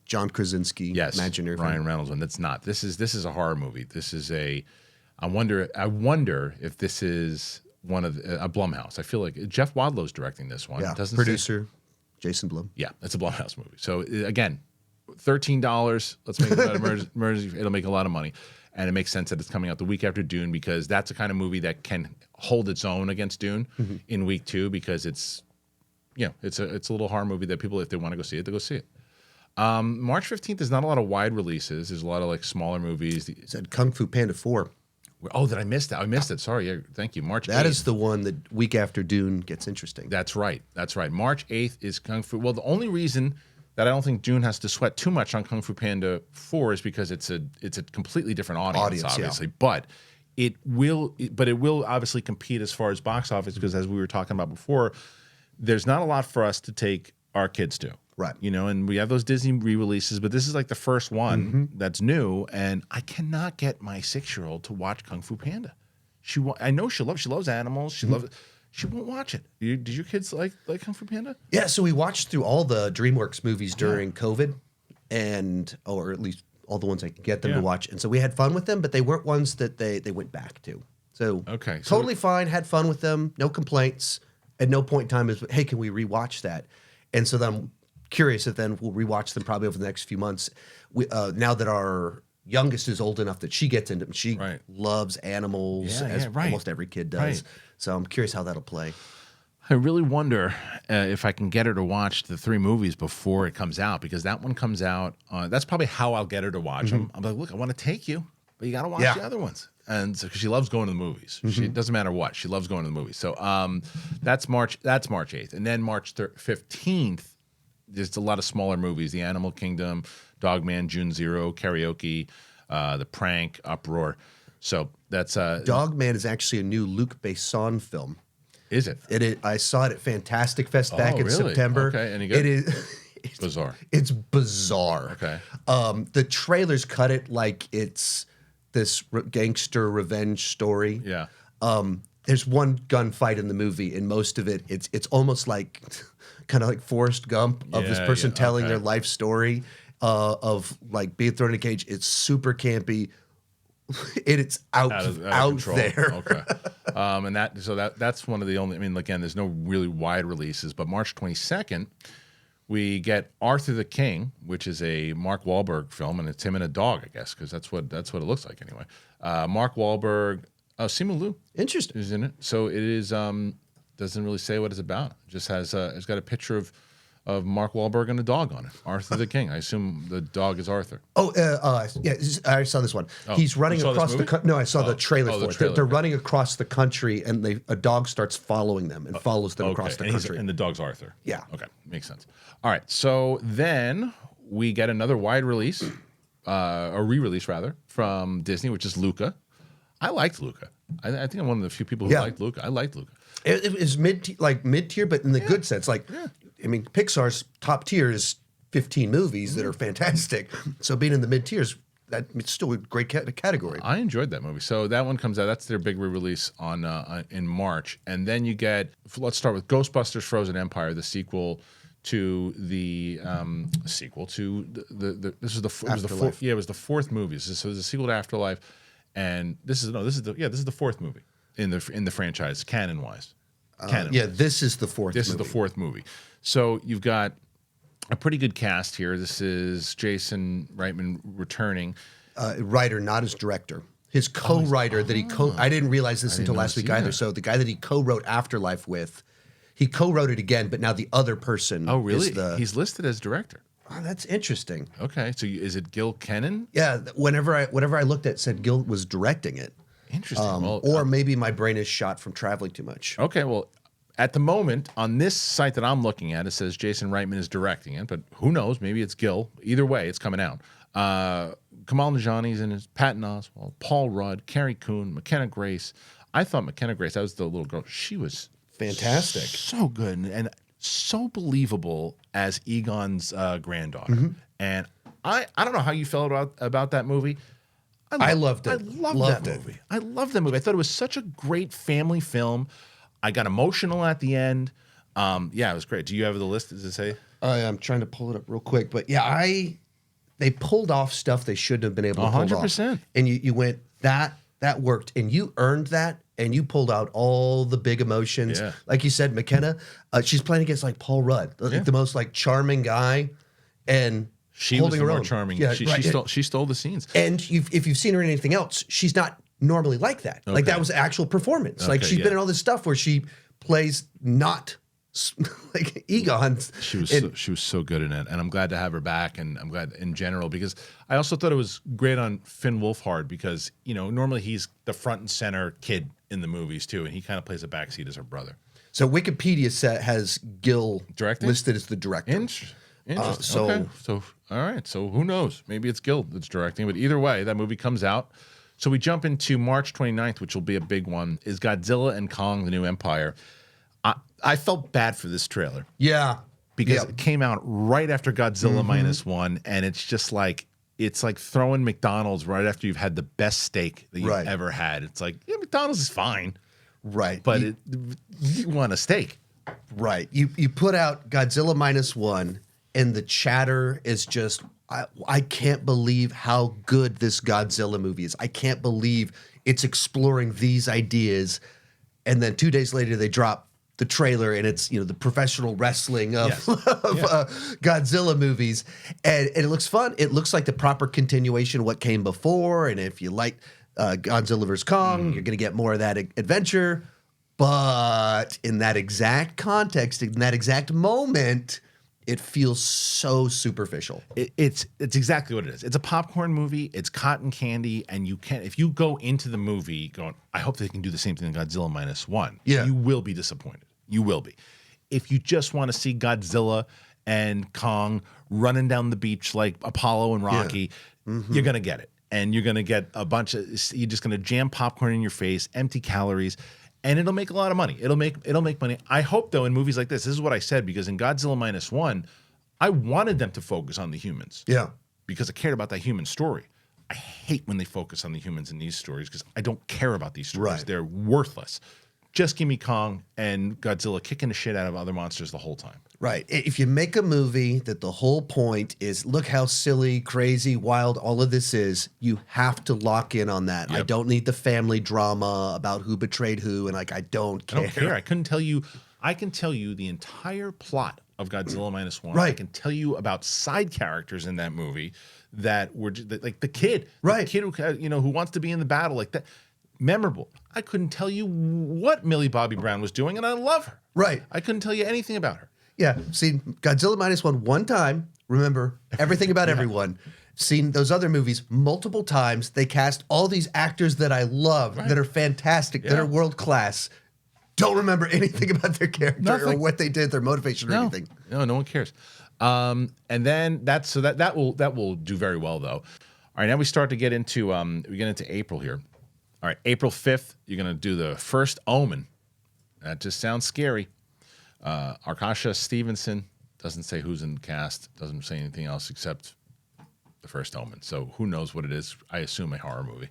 John Krasinski. Yes, Imaginary Ryan Reynolds one. That's not. This is a horror movie. This is I wonder if this is one of a Blumhouse. I feel like Jeff Wadlow's directing this one. Yeah, producer Jason Blum. Yeah, it's a Blumhouse movie. So again, $13. Let's make it about emergency. It'll make a lot of money. And it makes sense that it's coming out the week after Dune because that's the kind of movie that can hold its own against Dune in week 2 because it's a little horror movie that people, if they want to go see it, they go see it. March 15th, there's not a lot of wide releases. There's a lot of like smaller movies. It said Kung Fu Panda 4. Oh, did I miss that? I missed it. Sorry. Yeah, thank you. March 8th. That is the one that week after Dune gets interesting. That's right. March 8th is Kung Fu. Well, the only reason that I don't think Dune has to sweat too much on Kung Fu Panda 4 is because it's a completely different audience obviously. Yeah. But it will obviously compete as far as box office because as we were talking about before, there's not a lot for us to take our kids to. Right. And we have those Disney re-releases, but this is like the first one that's new, and I cannot get my 6-year-old to watch Kung Fu Panda. I know she loves animals. She loves it. She won't watch it. Did your kids like Kung Fu Panda? Yeah, so we watched through all the DreamWorks movies during COVID, or at least all the ones I could get them to watch. And so we had fun with them, but they weren't ones that they went back to. So totally fine, had fun with them, no complaints. At no point in time is, hey, can we rewatch that? And so then I'm curious if then we'll rewatch them probably over the next few months. Now that our youngest is old enough that she gets into them. She loves animals, as almost every kid does. Right. So I'm curious how that'll play. I really wonder if I can get her to watch the 3 movies before it comes out, because that one comes out. That's probably how I'll get her to watch them. I'm like, look, I want to take you, but you got to watch the other ones. And so, because she loves going to the movies. She doesn't matter what. She loves going to the movies. So that's March 8th. And then March 15th there's a lot of smaller movies: The Animal Kingdom, Dogman, June Zero, Karaoke, The Prank, Uproar. So that's Dogman is actually a new Luc Besson film. Is it? I saw it at Fantastic Fest back in really? September. Okay, any good? It is. It's bizarre. It's bizarre. Okay. The trailers cut it like it's this gangster revenge story. Yeah. There's one gunfight in the movie, and most of it's almost like kind of like Forrest Gump of this person telling their life story of like being thrown in a cage. It's super campy. It's out control. there. Okay. And that's one of the only. I mean, again, there's no really wide releases, but March 22nd, we get Arthur the King, which is a Mark Wahlberg film, and it's him and a dog, I guess, because that's what it looks like anyway. Mark Wahlberg, Simu Liu, Interesting, is in it. So it is. Doesn't really say what it's about. It just has. It's got a picture of Mark Wahlberg and a dog on it. Arthur the King. I assume the dog is Arthur. Oh, yeah, I saw this one. He's running across the country. No, I saw the trailer for it. They're running across the country, and a dog starts following them and follows them across the country. And the dog's Arthur. Yeah. Okay, makes sense. All right, so then we get another wide release, or re-release rather, from Disney, which is Luca. I liked Luca. I think I'm one of the few people who liked Luca. I liked Luca. It is mid-tier, but in the good sense. Like, I mean, Pixar's top tier is 15 movies that are fantastic. So being in the mid-tiers, it's still a great category. I enjoyed that movie. So that one comes out. That's their big re-release in March. And then you get, let's start with Ghostbusters Frozen Empire, the sequel to the this is the fourth. Yeah, it was the fourth movie. So there's a sequel to Afterlife, and this is the fourth movie in the franchise, canon wise. This is the fourth. This is the fourth movie. So you've got a pretty good cast here. This is Jason Reitman returning. Writer, not as director. His co-writer I didn't realize this until last week either. So the guy that he co-wrote Afterlife with, he co-wrote it again, but now the other person. Oh, really? He's listed as director. Oh, that's interesting. Okay, so is it Gil Kennan? Yeah. Whenever I looked at it, said Gil was directing it. Interesting. Or maybe my brain is shot from traveling too much. Okay, well, at the moment, on this site that I'm looking at, it says Jason Reitman is directing it, but who knows? Maybe it's Gil. Either way, it's coming out. Kamal Najani's in it, Patton Oswalt, Paul Rudd, Carrie Coon, McKenna Grace. I thought McKenna Grace, that was the little girl, she was fantastic. So good and so believable as Egon's granddaughter. Mm-hmm. And I don't know how you felt about that movie. I loved it. I loved that movie. I loved that movie. I thought it was such a great family film. I got emotional at the end. Yeah, it was great. Do you have the list? Does it say? I'm trying to pull it up real quick. But yeah, they pulled off stuff they shouldn't have been able to pull off. 100%. And you went, that worked. And you earned that. And you pulled out all the big emotions. Yeah. Like you said, McKenna, she's playing against like Paul Rudd, the most like charming guy. And she was the more charming. Yeah, she stole the scenes. And if you've seen her in anything else, she's not normally like that. Okay. Like that was actual performance. Okay, like she's been in all this stuff where she plays not like Egon. She was so good in it, and I'm glad to have her back, and I'm glad in general because I also thought it was great on Finn Wolfhard because normally he's the front and center kid in the movies too, and he kind of plays a backseat as her brother. So Wikipedia has Gil directing? Listed as the director. Interesting. Okay. So all right. So who knows? Maybe it's Gil that's directing, but either way, that movie comes out. So we jump into March 29th, which will be a big one, is Godzilla and Kong, the New Empire. I felt bad for this trailer. Yeah. Because it came out right after Godzilla -1, and it's just like, it's like throwing McDonald's right after you've had the best steak that you've ever had. It's like, yeah, McDonald's is fine. Right. But you want a steak. Right. You put out Godzilla -1, and the chatter is just, I can't believe how good this Godzilla movie is. I can't believe it's exploring these ideas. And then 2 days later, they drop the trailer, and it's the professional wrestling of Godzilla movies. And it looks fun. It looks like the proper continuation of what came before. And if you like Godzilla vs. Kong, you're going to get more of that adventure. But in that exact context, in that exact moment, it feels so superficial. It's exactly what it is. It's a popcorn movie. It's cotton candy, and if you go into the movie going, I hope they can do the same thing in Godzilla -1. Yeah. You will be disappointed. You will be. If you just want to see Godzilla and Kong running down the beach like Apollo and Rocky, you're going to get it. And you're going to get a bunch of, you're just going to jam popcorn in your face, empty calories, and it'll make a lot of money. It'll make money. I hope, though, in movies like this is what I said, because in Godzilla Minus One, I wanted them to focus on the humans. Yeah. Because I cared about that human story. I hate when they focus on the humans in these stories because I don't care about these stories. Right. They're worthless. Just give me Kong and Godzilla kicking the shit out of other monsters the whole time. Right. If you make a movie that the whole point is look how silly, crazy, wild all of this is, you have to lock in on that. Yep. I don't need the family drama about who betrayed who, and like I don't care. I don't care. I couldn't tell you. I can tell you the entire plot of Godzilla Minus One. Right. I can tell you about side characters in that movie that were like the kid, right? The kid who wants to be in the battle like that. Memorable. I couldn't tell you what Millie Bobby Brown was doing, and I love her. Right. I couldn't tell you anything about her. Yeah. Seen Godzilla Minus One time. Remember everything about everyone. Seen those other movies multiple times. They cast all these actors that I love, that are fantastic, that are world class. Don't remember anything about their character or what they did, their motivation or anything. No one cares. And then that will do very well though. All right, now we start to get into April here. All right, April 5th, you're gonna do the first Omen. That just sounds scary. Arkasha Stevenson doesn't say who's in the cast, doesn't say anything else except the first Omen. So who knows what it is? I assume a horror movie.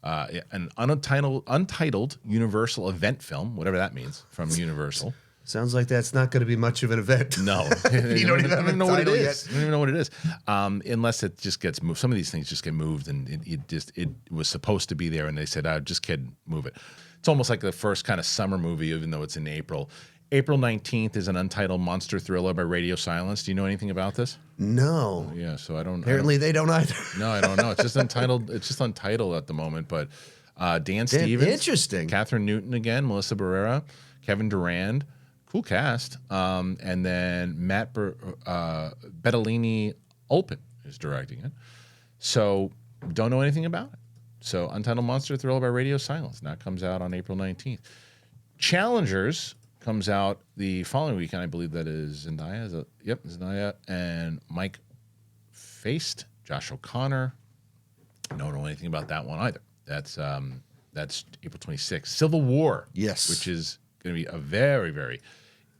An untitled Universal event film, whatever that means, from Universal. Sounds like that's not going to be much of an event. No, you don't even have a title yet. You don't even know what it is, unless it just gets moved. Some of these things just get moved, and it was supposed to be there, and they said, just kidding, move it." It's almost like the first kind of summer movie, even though it's in April. April 19th is an untitled monster thriller by Radio Silence. Do you know anything about this? No. Yeah, so I don't. Apparently, they don't either. No, I don't know. It's just untitled. It's just untitled at the moment. But Dan Stevens, interesting. Catherine Newton again, Melissa Barrera, Kevin Durand, cool cast, and then Matt Bettolini Olpin is directing it. So don't know anything about it. So untitled monster thriller by Radio Silence. And that comes out on April 19th. Challengers comes out the following weekend. I believe that is Zendaya. Zendaya and Mike Faced, Josh O'Connor. Don't know anything about that one either. That's April 26th. Civil War. Yes. Which is going to be a very, very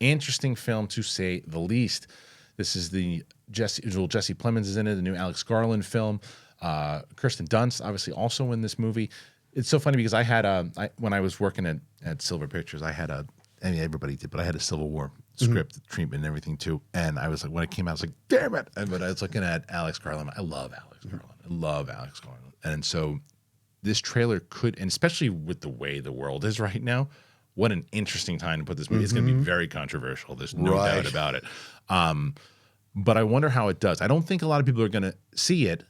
interesting film to say the least. This is the Jesse Plemons is in it, the new Alex Garland film. Kirsten Dunst, obviously, also in this movie. It's so funny because I had when I was working at Silver Pictures, everybody did, but I had a Civil War script treatment and everything too. And I was like, when it came out, I was like, damn it. But I was looking at Alex Garland. I love Alex Garland. And so this trailer could, and especially with the way the world is right now, what an interesting time to put this movie. It's going to be very controversial. There's no doubt about it. But I wonder how it does. I don't think a lot of people are going to see it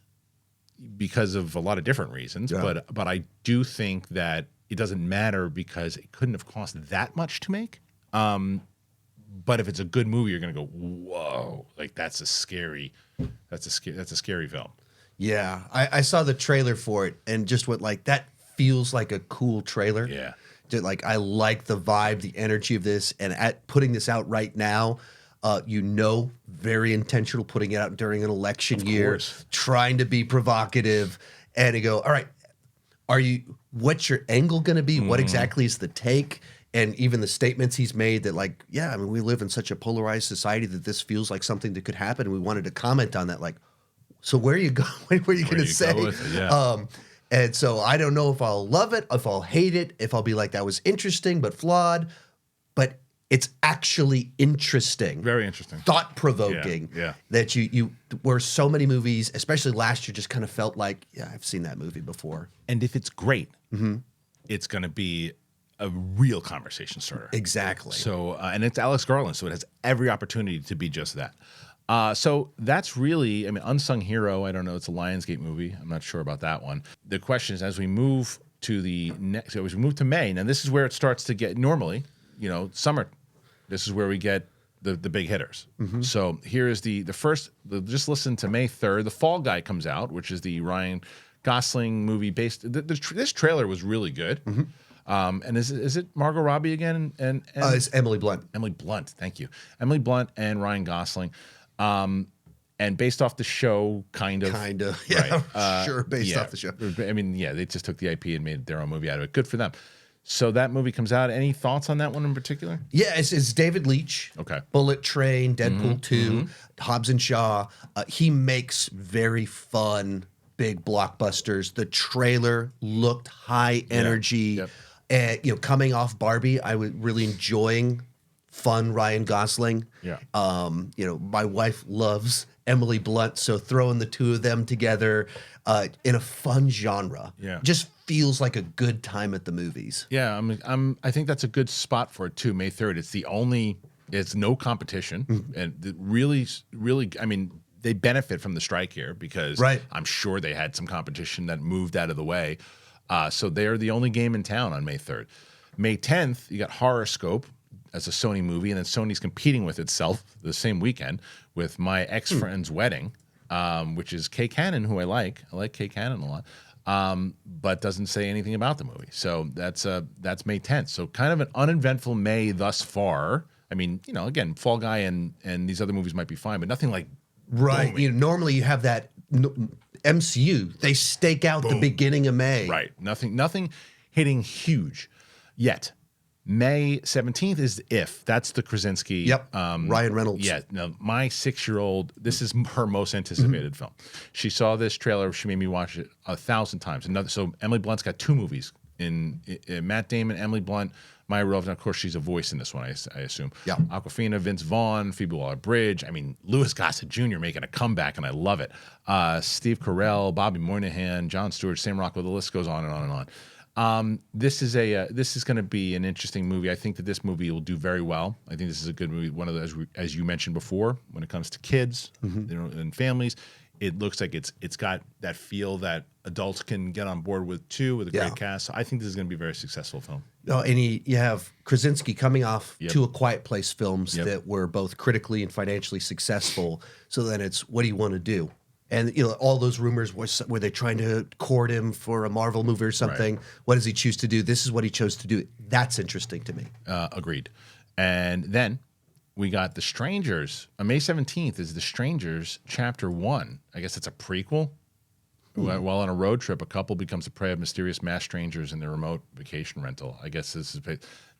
because of a lot of different reasons. Yeah. But I do think that it doesn't matter because it couldn't have cost that much to make. But if it's a good movie, you're going to go, whoa, like that's a scary film. Yeah, I saw the trailer for it and just went like, that feels like a cool trailer. Yeah. Like, I like the vibe, the energy of this, and at putting this out right now, very intentional putting it out during an election year, trying to be provocative, and to go, all right, what's your angle going to be? What exactly is the take? And even the statements he's made that, like, yeah, I mean, we live in such a polarized society that this feels like something that could happen, and we wanted to comment on that, like, so where are you going? What are you going to say? Yeah. And so I don't know if I'll love it, if I'll hate it, if I'll be like, that was interesting but flawed. But it's actually interesting. Very interesting. Thought-provoking. Yeah. That you where so many movies, especially last year, just kind of felt like, yeah, I've seen that movie before. And if it's great, it's going to be a real conversation starter. Exactly. So, and it's Alex Garland, so it has every opportunity to be just that. So that's really, I mean, unsung hero. I don't know. It's a Lionsgate movie. I'm not sure about that one. The question is, as we move to as we move to May, now this is where it starts to get normally, summer. This is where we get the big hitters. So here is the first. Just listen to May 3rd. The Fall Guy comes out, which is the Ryan Gosling movie based. This trailer was really good. And is it Margot Robbie again? And it's Emily Blunt. Emily Blunt. Thank you, Emily Blunt and Ryan Gosling. And based off the show, kind of. Yeah, Right. sure, based off the show. I mean, yeah, they just took the IP and made their own movie out of it. Good for them. So that movie comes out. Any thoughts on that one in particular? Yeah, it's David Leitch. Okay. Bullet Train, Deadpool 2, Hobbs and Shaw. He makes very fun, big blockbusters. The trailer looked high energy. Yep. And, coming off Barbie, I was really enjoying fun Ryan Gosling. Yeah. My wife loves Emily Blunt, so throwing the two of them together in a fun genre just feels like a good time at the movies. Yeah, I think that's a good spot for it too. May 3rd. It's no competition, and really, I mean, they benefit from the strike here because I'm sure they had some competition that moved out of the way. So they're the only game in town on May 3rd. May 10th, you got Horoscope as a Sony movie, and then Sony's competing with itself the same weekend with My Ex-Friend's Wedding, which is Kay Cannon, who I like. I like Kay Cannon a lot, but doesn't say anything about the movie. So that's May 10th. So kind of an uneventful May thus far. I mean, again, Fall Guy and these other movies might be fine, but nothing like booming. Normally you have that MCU. They stake out the beginning of May. Right. Nothing hitting huge yet. May 17th is If. That's the Krasinski. Yep. Ryan Reynolds. Yeah. No, my 6-year-old, this is her most anticipated film. She saw this trailer. She made me watch it 1,000 times. So Emily Blunt's got 2 movies in Matt Damon, Emily Blunt, Maya Rudolph. And of course, she's a voice in this one, I assume. Yeah. Awkwafina, Vince Vaughn, Phoebe Waller-Bridge. I mean, Louis Gossett Jr. making a comeback, and I love it. Steve Carell, Bobby Moynihan, Jon Stewart, Sam Rockwell. The list goes on and on and on. This is going to be an interesting movie. I think that this movie will do very well. I think this is a good movie. One of those, as you mentioned before, when it comes to kids, and families, it looks like it's got that feel that adults can get on board with too, with a great cast. So I think this is going to be a very successful film. Oh, and you have Krasinski coming off 2 A Quiet Place films that were both critically and financially successful. So then it's, what do you want to do? And all those rumors were they trying to court him for a Marvel movie or something? Right. What does he choose to do? This is what he chose to do. That's interesting to me. Agreed. And then we got The Strangers. On May 17th is The Strangers Chapter 1. I guess it's a prequel. While on a road trip, a couple becomes the prey of mysterious mass strangers in their remote vacation rental. I guess this is,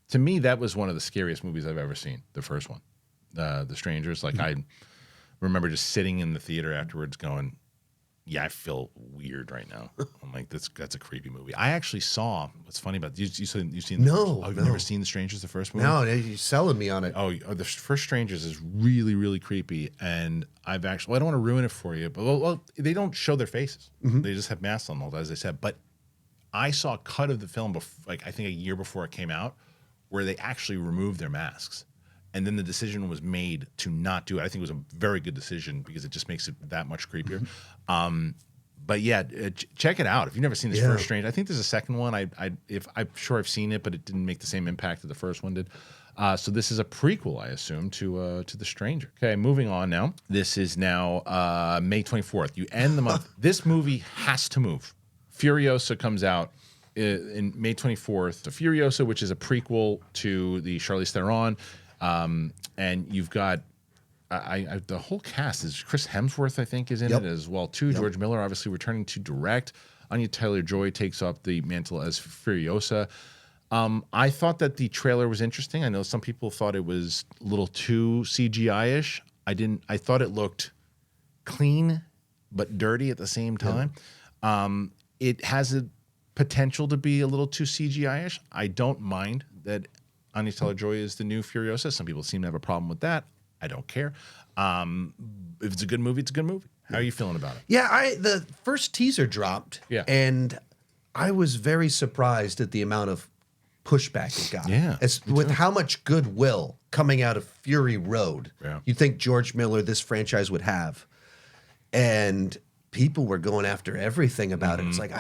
to me, that was one of the scariest movies I've ever seen. The first one, The Strangers. Like I remember just sitting in the theater afterwards going, yeah, I feel weird right now. I'm like, that's a creepy movie. I actually saw, what's funny about you've seen the No. You've never seen The Strangers, the first movie? No, you're selling me on it. Oh, the first Strangers is really, really creepy. And I've actually, I don't want to ruin it for you, but well, they don't show their faces. They just have masks on, as I said. But I saw a cut of the film, I think a year before it came out, where they actually removed their masks. And then the decision was made to not do it. I think it was a very good decision because it just makes it that much creepier. But yeah, check it out if you've never seen this first Stranger. I think there's a second one. I'm sure I've seen it, but it didn't make the same impact that the first one did. So this is a prequel, I assume, to The Stranger. Okay, moving on now. This is now May 24th. You end the month. This movie has to move. Furiosa comes out in May 24th. So Furiosa, which is a prequel to the Charlize Theron. And you've got the whole cast is Chris Hemsworth, I think, is in it as well too. George Miller obviously returning to direct. Anya Taylor-Joy takes up the mantle as Furiosa. I thought that the trailer was interesting. I know some people thought it was a little too CGI-ish. I didn't. I thought it looked clean but dirty at the same time. It has a potential to be a little too CGI-ish. I don't mind that Anya Taylor-Joy is the new Furiosa. Some people seem to have a problem with that. I don't care. If it's a good movie, it's a good movie. How are you feeling about it? Yeah, the first teaser dropped, and I was very surprised at the amount of pushback it got. Yeah, with how much goodwill coming out of Fury Road. Yeah. You'd think George Miller, this franchise would have. And people were going after everything about it. It's like,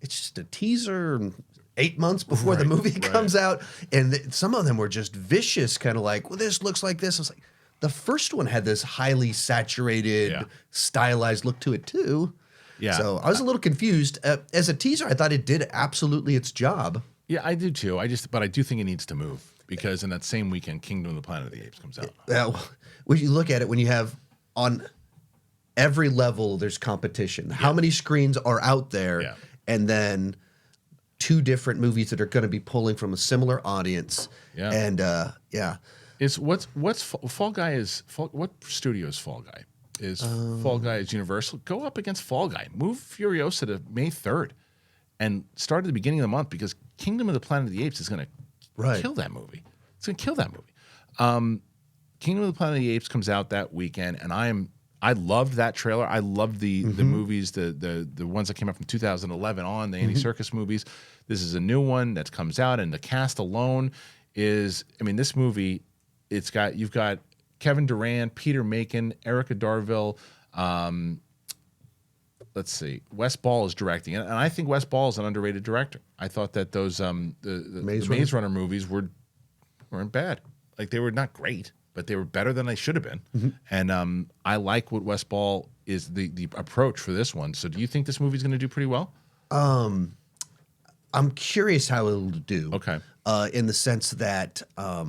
it's just a teaser 8 months before the movie comes out. And some of them were just vicious, kind of like, well, this looks like this. I was like, the first one had this highly saturated, stylized look to it too. Yeah. So I was a little confused. As a teaser, I thought it did absolutely its job. Yeah, I do too. But I do think it needs to move because in that same weekend, Kingdom of the Planet of the Apes comes out. When you look at it, when you have on every level there's competition. How many screens are out there? Yeah. And then 2 different movies that are going to be pulling from a similar audience. Yeah. And Is what's Fall Guy is what studio is Fall Guy? Is Fall Guy is Universal? Go up against Fall Guy. Move Furiosa to May 3rd and start at the beginning of the month because Kingdom of the Planet of the Apes is going to kill that movie. It's going to kill that movie. Kingdom of the Planet of the Apes comes out that weekend, and I loved that trailer. I loved the movies, the ones that came out from 2011 on, the Andy Serkis movies. This is a new one that comes out, and the cast alone is, I mean, this movie, you've got Kevin Durant, Peter Macon, Erica Darville, let's see, Wes Ball is directing it, and I think Wes Ball is an underrated director. I thought that those the Maze Runner movies weren't bad. Like, they were not great, but they were better than they should have been. And I like what Wes Ball is the approach for this one. So do you think this movie's going to do pretty well? I'm curious how it'll do. Okay. In the sense that I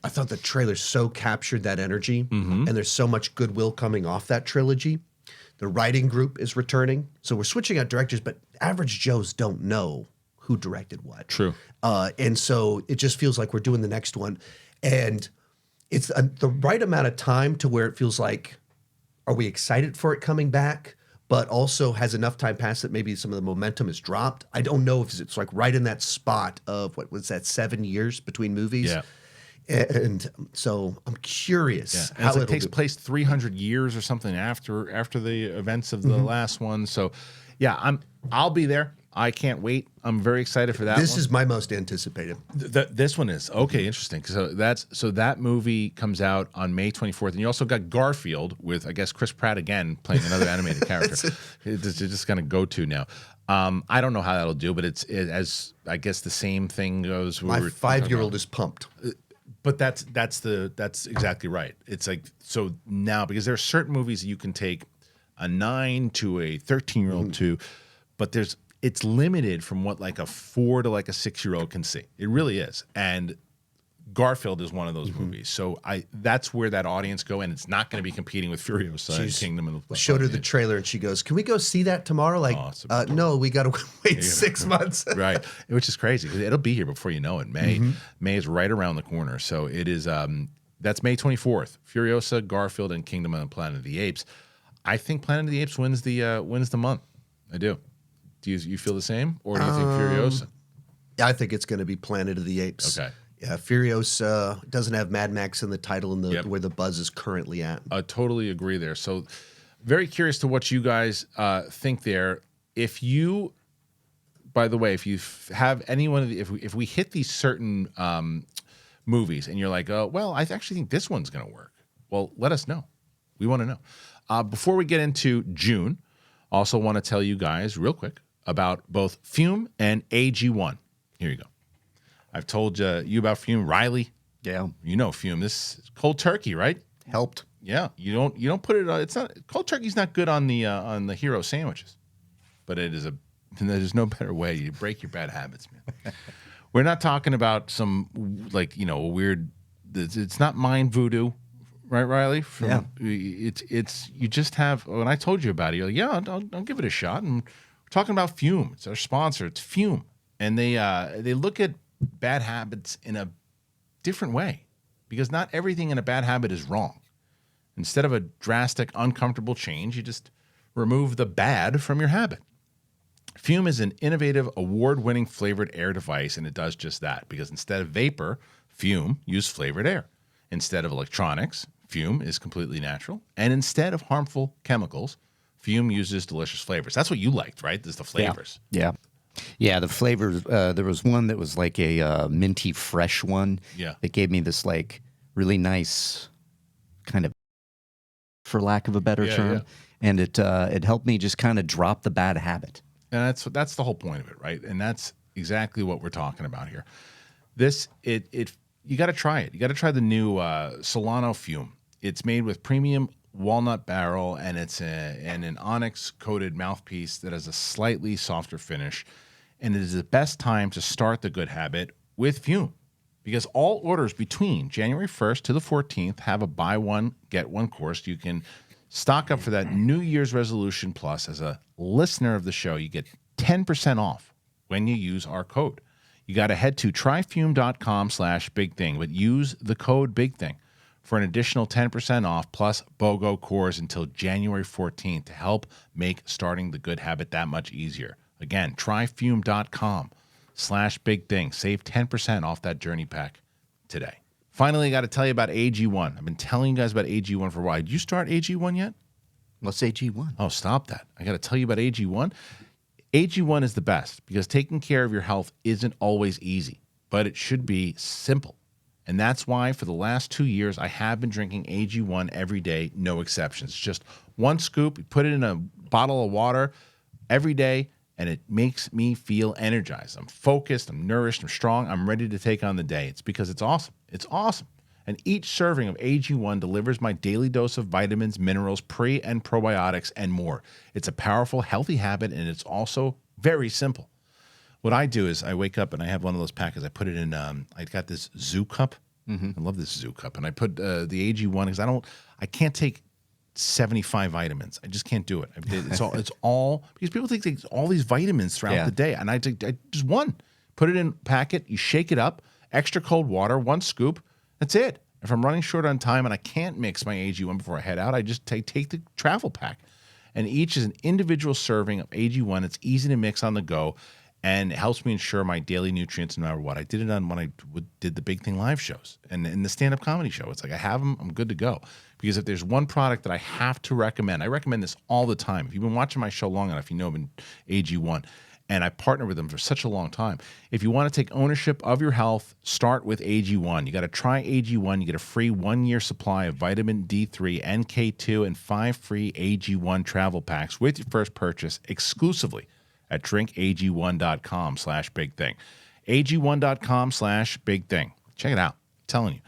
thought the trailer so captured that energy, and there's so much goodwill coming off that trilogy. The writing group is returning, so we're switching out directors, but average Joes don't know who directed what. True. And so it just feels like we're doing the next one, and it's the right amount of time to where it feels like, are we excited for it coming back? But also has enough time passed that maybe some of the momentum has dropped. I don't know if it's like right in that spot of what was that 7 years between movies. Yeah. And so I'm curious how it takes place 300 years or something after the events of the last one. So, yeah, I'll be there. I can't wait. I'm very excited for that. This is my most anticipated. This one is okay. Interesting. So that movie comes out on May 24th, and you also got Garfield with, I guess, Chris Pratt again playing another animated character. It's just going to go to now. I don't know how that'll do, but as I guess the same thing goes. My 5-year-old is pumped. But that's exactly right. It's like, so now, because there are certain movies that you can take a 9 to a 13-year-old to, but it's limited from what like a 4 to like a 6-year-old can see. It really is. And Garfield is one of those movies. So that's where that audience go, and it's not going to be competing with Furiosa and Kingdom of the Showed her the trailer, and she goes, "Can we go see that tomorrow?" Like, no, we got to wait 6 months. Right, which is crazy because it'll be here before you know it. May is right around the corner. So it is. That's May 24th. Furiosa, Garfield, and Kingdom of the Planet of the Apes. I think Planet of the Apes wins the month. I do. Do you feel the same, or do you think Furiosa? I think it's going to be Planet of the Apes. Okay. Yeah, Furiosa doesn't have Mad Max in the title and where the buzz is currently at. I totally agree there. So very curious to what you guys think there. If you, by the way, if you have any one of the, if we hit these certain movies and you're like, oh, well, I actually think this one's going to work. Well, let us know. We want to know. Before we get into June, also want to tell you guys real quick about both Fume and AG1. Here you go. I've told you about Fume, Riley. Yeah, you know Fume. This is cold turkey, right? Helped. Yeah, you don't put it. It's not cold turkey's not good on the hero sandwiches, but it is there's no better way. You break your bad habits, man. We're not talking about some weird. It's not mind voodoo, right, Riley? Yeah. It's you just have. When I told you about it, you're like, yeah, I'll give it a shot. And we're talking about Fume. It's our sponsor. It's Fume, and they look at bad habits in a different way because not everything in a bad habit is wrong. Instead of a drastic, uncomfortable change, you just remove the bad from your habit. Fume is an innovative, award-winning flavored air device, and it does just that because instead of vapor, Fume uses flavored air. Instead of electronics, Fume is completely natural. And instead of harmful chemicals, Fume uses delicious flavors. That's what you liked, right? There's the flavors. Yeah, the flavors. There was one that was like a minty fresh one. Yeah. That gave me this like really nice kind of, for lack of a better term. Yeah. And it helped me just kind of drop the bad habit. And that's the whole point of it, right? And that's exactly what we're talking about here. You got to try it. You got to try the new Solano Fume. It's made with premium walnut barrel, and it's an onyx-coated mouthpiece that has a slightly softer finish. And it is the best time to start the good habit with Fume because all orders between January 1st to the 14th have a buy one, get one course. You can stock up for that New Year's resolution plus. As a listener of the show, you get 10% off when you use our code. You got to head to tryfume.com/bigthing, but use the code BIGTHING for an additional 10% off plus BOGO cores until January 14th to help make starting the good habit that much easier. Again, tryfume.com/bigthing. Save 10% off that journey pack today. Finally, I got to tell you about AG1. I've been telling you guys about AG1 for a while. Did you start AG1 yet? What's AG1? Oh, stop that. I got to tell you about AG1. AG1 is the best because taking care of your health isn't always easy, but it should be simple. And that's why for the last 2 years, I have been drinking AG1 every day, no exceptions. Just one scoop, you put it in a bottle of water every day, and it makes me feel energized. I'm focused, I'm nourished, I'm strong, I'm ready to take on the day. It's because it's awesome. It's awesome. And each serving of AG1 delivers my daily dose of vitamins, minerals, pre- and probiotics, and more. It's a powerful, healthy habit, and it's also very simple. What I do is I wake up and I have one of those packets. I put it in, I got this Zoo cup. I love this Zoo cup. And I put the AG1 because I can't take 75 vitamins. I just can't do it. It's all because people take all these vitamins throughout the day, and I just one. Put it in packet. You shake it up. Extra cold water. One scoop. That's it. If I'm running short on time and I can't mix my AG1 before I head out, I just take the travel pack, and each is an individual serving of AG1. It's easy to mix on the go, and it helps me ensure my daily nutrients no matter what. I did it on when I did the Big Thing live shows and in the stand-up comedy show. It's like I have them. I'm good to go. Because if there's one product that I have to recommend, I recommend this all the time. If you've been watching my show long enough, you know I've been AG1. And I partner with them for such a long time. If you want to take ownership of your health, start with AG1. You got to try AG1. You get a free 1-year supply of vitamin D3 and K2 and 5 free AG1 travel packs with your first purchase exclusively at drinkag1.com/bigthing. AG1.com/bigthing. Check it out. I'm telling you.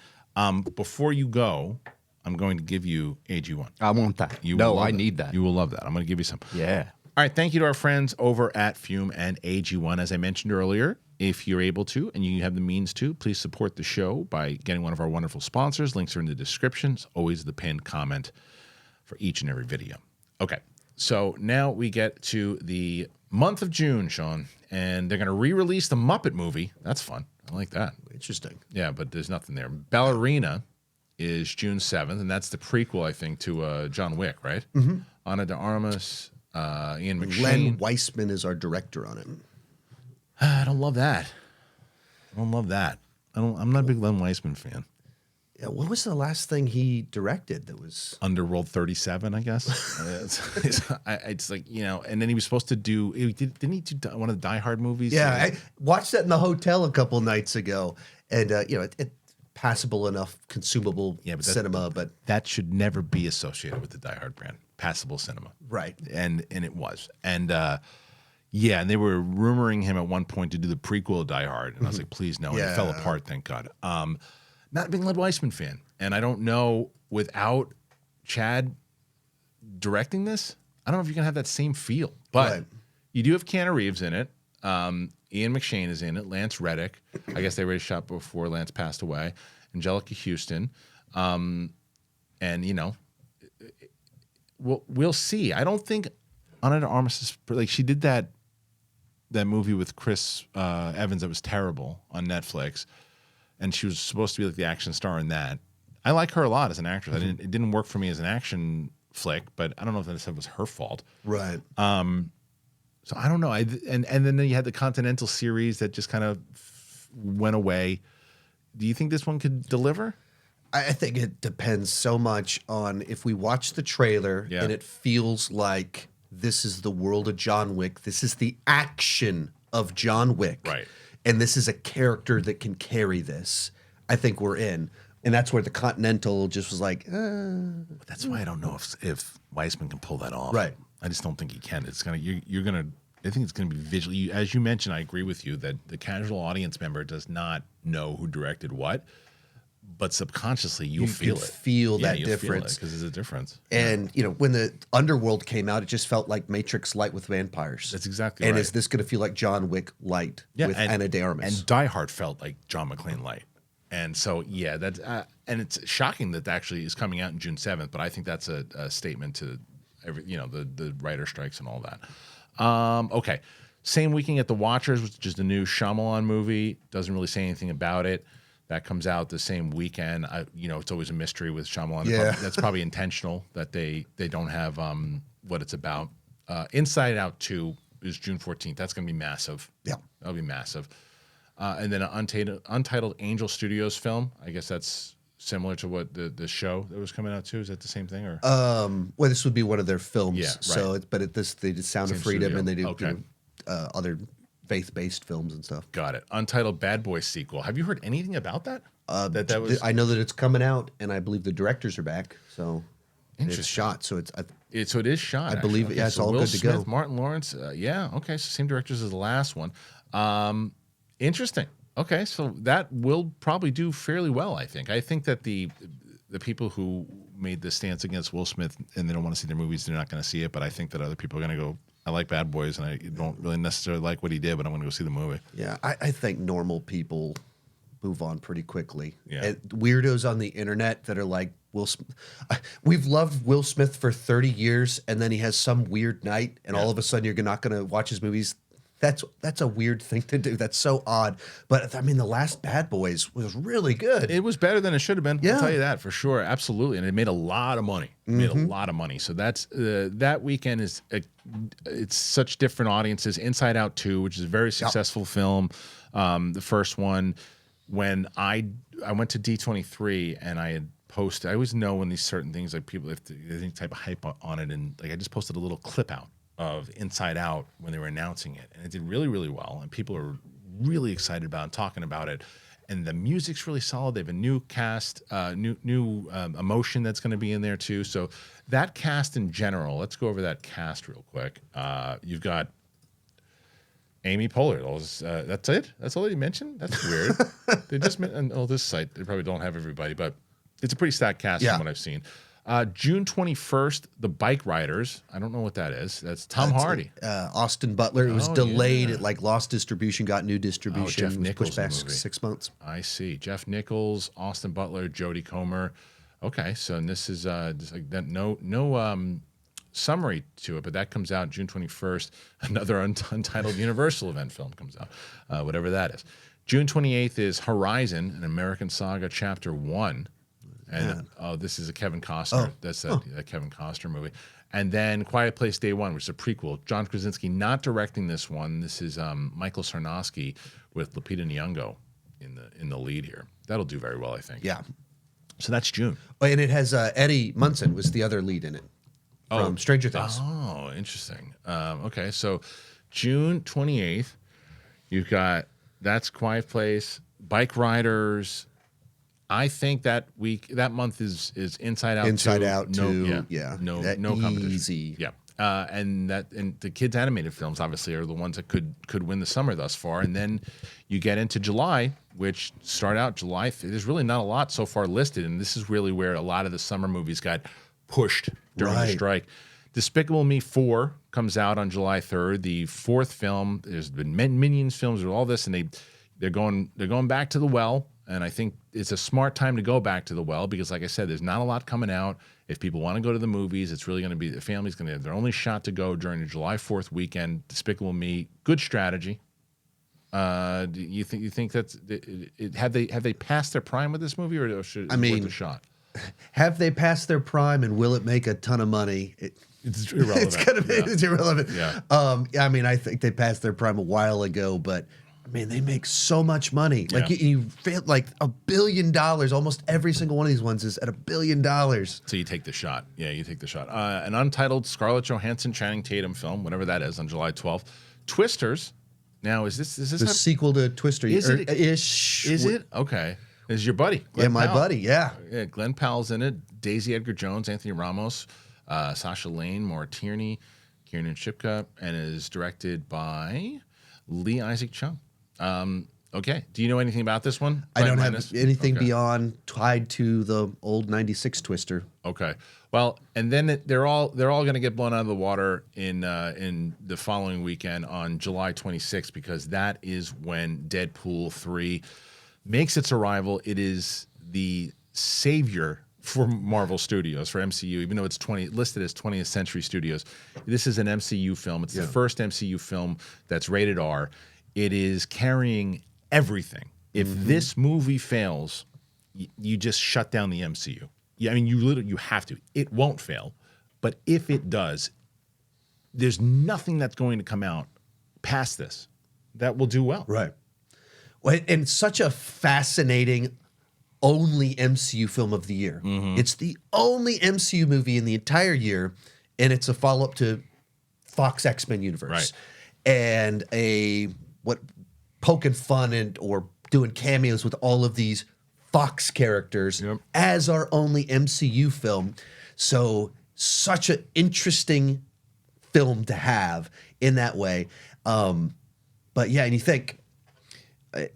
Before you go, I'm going to give you AG1. I want that. I need that. You will love that. I'm going to give you some. Yeah. All right. Thank you to our friends over at Fume and AG1. As I mentioned earlier, if you're able to and you have the means to, please support the show by getting one of our wonderful sponsors. Links are in the description. It's always the pinned comment for each and every video. Okay. So now we get to the month of June, Sean, and they're going to re-release the Muppet movie. That's fun. I like that. Interesting. Yeah, but there's nothing there. Ballerina is June 7th, and that's the prequel, I think, to John Wick, right? Mm-hmm. Ana de Armas, Ian McShane. Len Weissman is our director on it. I don't love that. I'm not a big Len Weissman fan. Yeah, when was the last thing he directed that was Underworld 37, I guess. It's like, you know, and then he was supposed to do, didn't he do one of the Die Hard movies? Yeah, I watched that in the hotel a couple nights ago, and it passable enough, consumable cinema, but that should never be associated with the Die Hard brand. Passable cinema, right? And it was, and and they were rumoring him at one point to do the prequel of Die Hard, and I was like, please no, and it fell apart, thank God. Not a big Len Weissman fan, and I don't know without Chad directing this, I don't know if you can have that same feel, but you do have Keanu Reeves in it. Ian McShane is in it. Lance Reddick. I guess they already shot before Lance passed away. Angelica Houston. And, you know, we'll see. I don't think Ana de Armas is, like, she did that movie with Chris Evans that was terrible on Netflix. And she was supposed to be like the action star in that. I like her a lot as an actress. Mm-hmm. It didn't work for me as an action flick, but I don't know if that was her fault. right. So I don't know. And then you had the Continental series that just kind of went away. Do you think this one could deliver? I think it depends so much on if we watch the trailer and it feels like this is the world of John Wick. This is the action of John Wick. Right. And this is a character that can carry this. I think we're in. And that's where the Continental just was like, That's why I don't know if Weissman can pull that off. Right. I just don't think he can. It's gonna I think it's gonna be visually. As you mentioned, I agree with you that the casual audience member does not know who directed what, but subconsciously you feel it. Feel that difference because there's a difference. And when the Underworld came out, it just felt like Matrix Light with vampires. That's exactly and right. And is this going to feel like John Wick Light with Ana de Armas? And Die Hard felt like John McClane Light. And so, yeah, that and it's shocking that actually is coming out in June 7th, but I think that's a statement to the writer strikes and all that. Okay. Same weekend at The Watchers, which is the new Shyamalan movie. Doesn't really say anything about it. That comes out the same weekend. It's always a mystery with Shyamalan. Yeah. That's probably intentional that they don't have what it's about. Inside Out 2 is June 14th. That's going to be massive. Yeah. That'll be massive. And then an Untitled Angel Studios film. I guess that's similar to what the show that was coming out too. Is that the same thing? Or Well, this would be one of their films. Yeah, right. So, they did Sound of Same Freedom, studio. and they do Okay. other faith-based films and stuff. Got it. Untitled Bad Boys sequel. Have you heard anything about that? That was I know that it's coming out, and I believe the directors are back. So it's Interesting. shot. So so it is shot. I believe actually. yeah, it's so all Will good to Smith, go. Martin Lawrence. Yeah. Okay. So same directors as the last one. Interesting. Okay. So that will probably do fairly well. I think. I think that the people who made the stance against Will Smith and they don't want to see their movies, they're not going to see it. But I think that other people are going to go. I like Bad Boys, and I don't really necessarily like what he did, but I'm going to go see the movie. Yeah, I think normal people move on pretty quickly. Yeah. And weirdos on the internet that are like, Will Smith. We've loved Will Smith for 30 years, and then he has some weird night, and all of a sudden you're not going to watch his movies. That's a weird thing to do. That's so odd. But I mean, the last Bad Boys was really good. It was better than it should have been. Yeah. I'll tell you that for sure. Absolutely. And it made a lot of money. Made a lot of money. So that's that weekend is it's such different audiences. Inside Out 2, which is a very successful film. The first one, when I went to D23 and I had posted, I always know when these certain things, like people, if there's any type of hype on it, and like I just posted a little clip out of Inside Out when they were announcing it, and it did really, really well, and people are really excited about and talking about it, and the music's really solid. They have a new cast, new emotion that's going to be in there too. So that cast in general, let's go over that cast real quick. You've got Amy Poehler. That's it. That's all you mentioned. That's weird. They just this site. They probably don't have everybody, but it's a pretty stacked cast from what I've seen. June 21st, The Bike Riders. I don't know what that is. That's Tom Hardy. Austin Butler. It was delayed. yeah. It lost distribution, got new distribution. Jeff was Nichols pushed back in the movie. 6 months. I see. Jeff Nichols, Austin Butler, Jodie Comer. Okay, so and this is just like that. No summary to it, but that comes out June 21st. Another untitled Universal event film comes out, whatever that is. June 28th is Horizon, an American Saga Chapter 1. And this is a Kevin Costner. That's a Kevin Costner movie. And then Quiet Place Day One, which is a prequel. John Krasinski not directing this one. This is Michael Sarnowski with Lupita Nyong'o in the lead here. That'll do very well, I think. Yeah. So that's June. Oh, and it has Eddie Munson was the other lead in it from Stranger Things. Oh, interesting. Okay, so June 28th, you've got that's Quiet Place, Bike Riders. I think that month is Inside Out. Inside 2. Out too. No That competition. easy. Yeah, and the kids animated films obviously are the ones that could win the summer thus far, and then you get into July, which start out July. There's really not a lot so far listed, and this is really where a lot of the summer movies got pushed during the strike. Despicable Me 4 comes out on July 3rd. The fourth film, there's been Minions films or all this, and they're going back to the well. And I think it's a smart time to go back to the well because, like I said, there's not a lot coming out. If people want to go to the movies, it's really going to be the family's going to have their only shot to go during the July 4th weekend. Despicable Me, good strategy. Do you think that's have they passed their prime with this movie, or should it worth a shot? Have they passed their prime, and will it make a ton of money? It's irrelevant. It's irrelevant. Yeah. I mean, I think they passed their prime a while ago, but I mean, they make so much money. Like you feel like $1 billion. Almost every single one of these ones is at $1 billion. So you take the shot. Yeah, you take the shot. An untitled Scarlett Johansson, Channing Tatum film, whatever that is, on July 12th. Twisters. Now, is this The sequel to Twister? Is it ish? Is it okay? Is your buddy? Yeah, my Powell. buddy. Yeah. Yeah, Glenn Powell's in it. Daisy Edgar Jones, Anthony Ramos, Sasha Lane, Maura Tierney, Kiernan Shipka, and is directed by Lee Isaac Chung. Okay. Do you know anything about this one? I don't have anything beyond tied to the old '96 Twister. Okay. Well, and then they're all going to get blown out of the water in the following weekend on July 26th because that is when Deadpool 3 makes its arrival. It is the savior for Marvel Studios, for MCU, even though it's listed as 20th Century Studios. This is an MCU film. It's the first MCU film that's rated R. It is carrying everything. If this movie fails, you just shut down the MCU. Yeah, I mean, you have to. It won't fail, but if it does, there's nothing that's going to come out past this that will do well. Right. Well, and such a fascinating only MCU film of the year. It's the only MCU movie in the entire year, and it's a follow-up to Fox X-Men universe. Right. And poking fun or doing cameos with all of these Fox characters as our only MCU film. So such an interesting film to have in that way. But yeah, and you think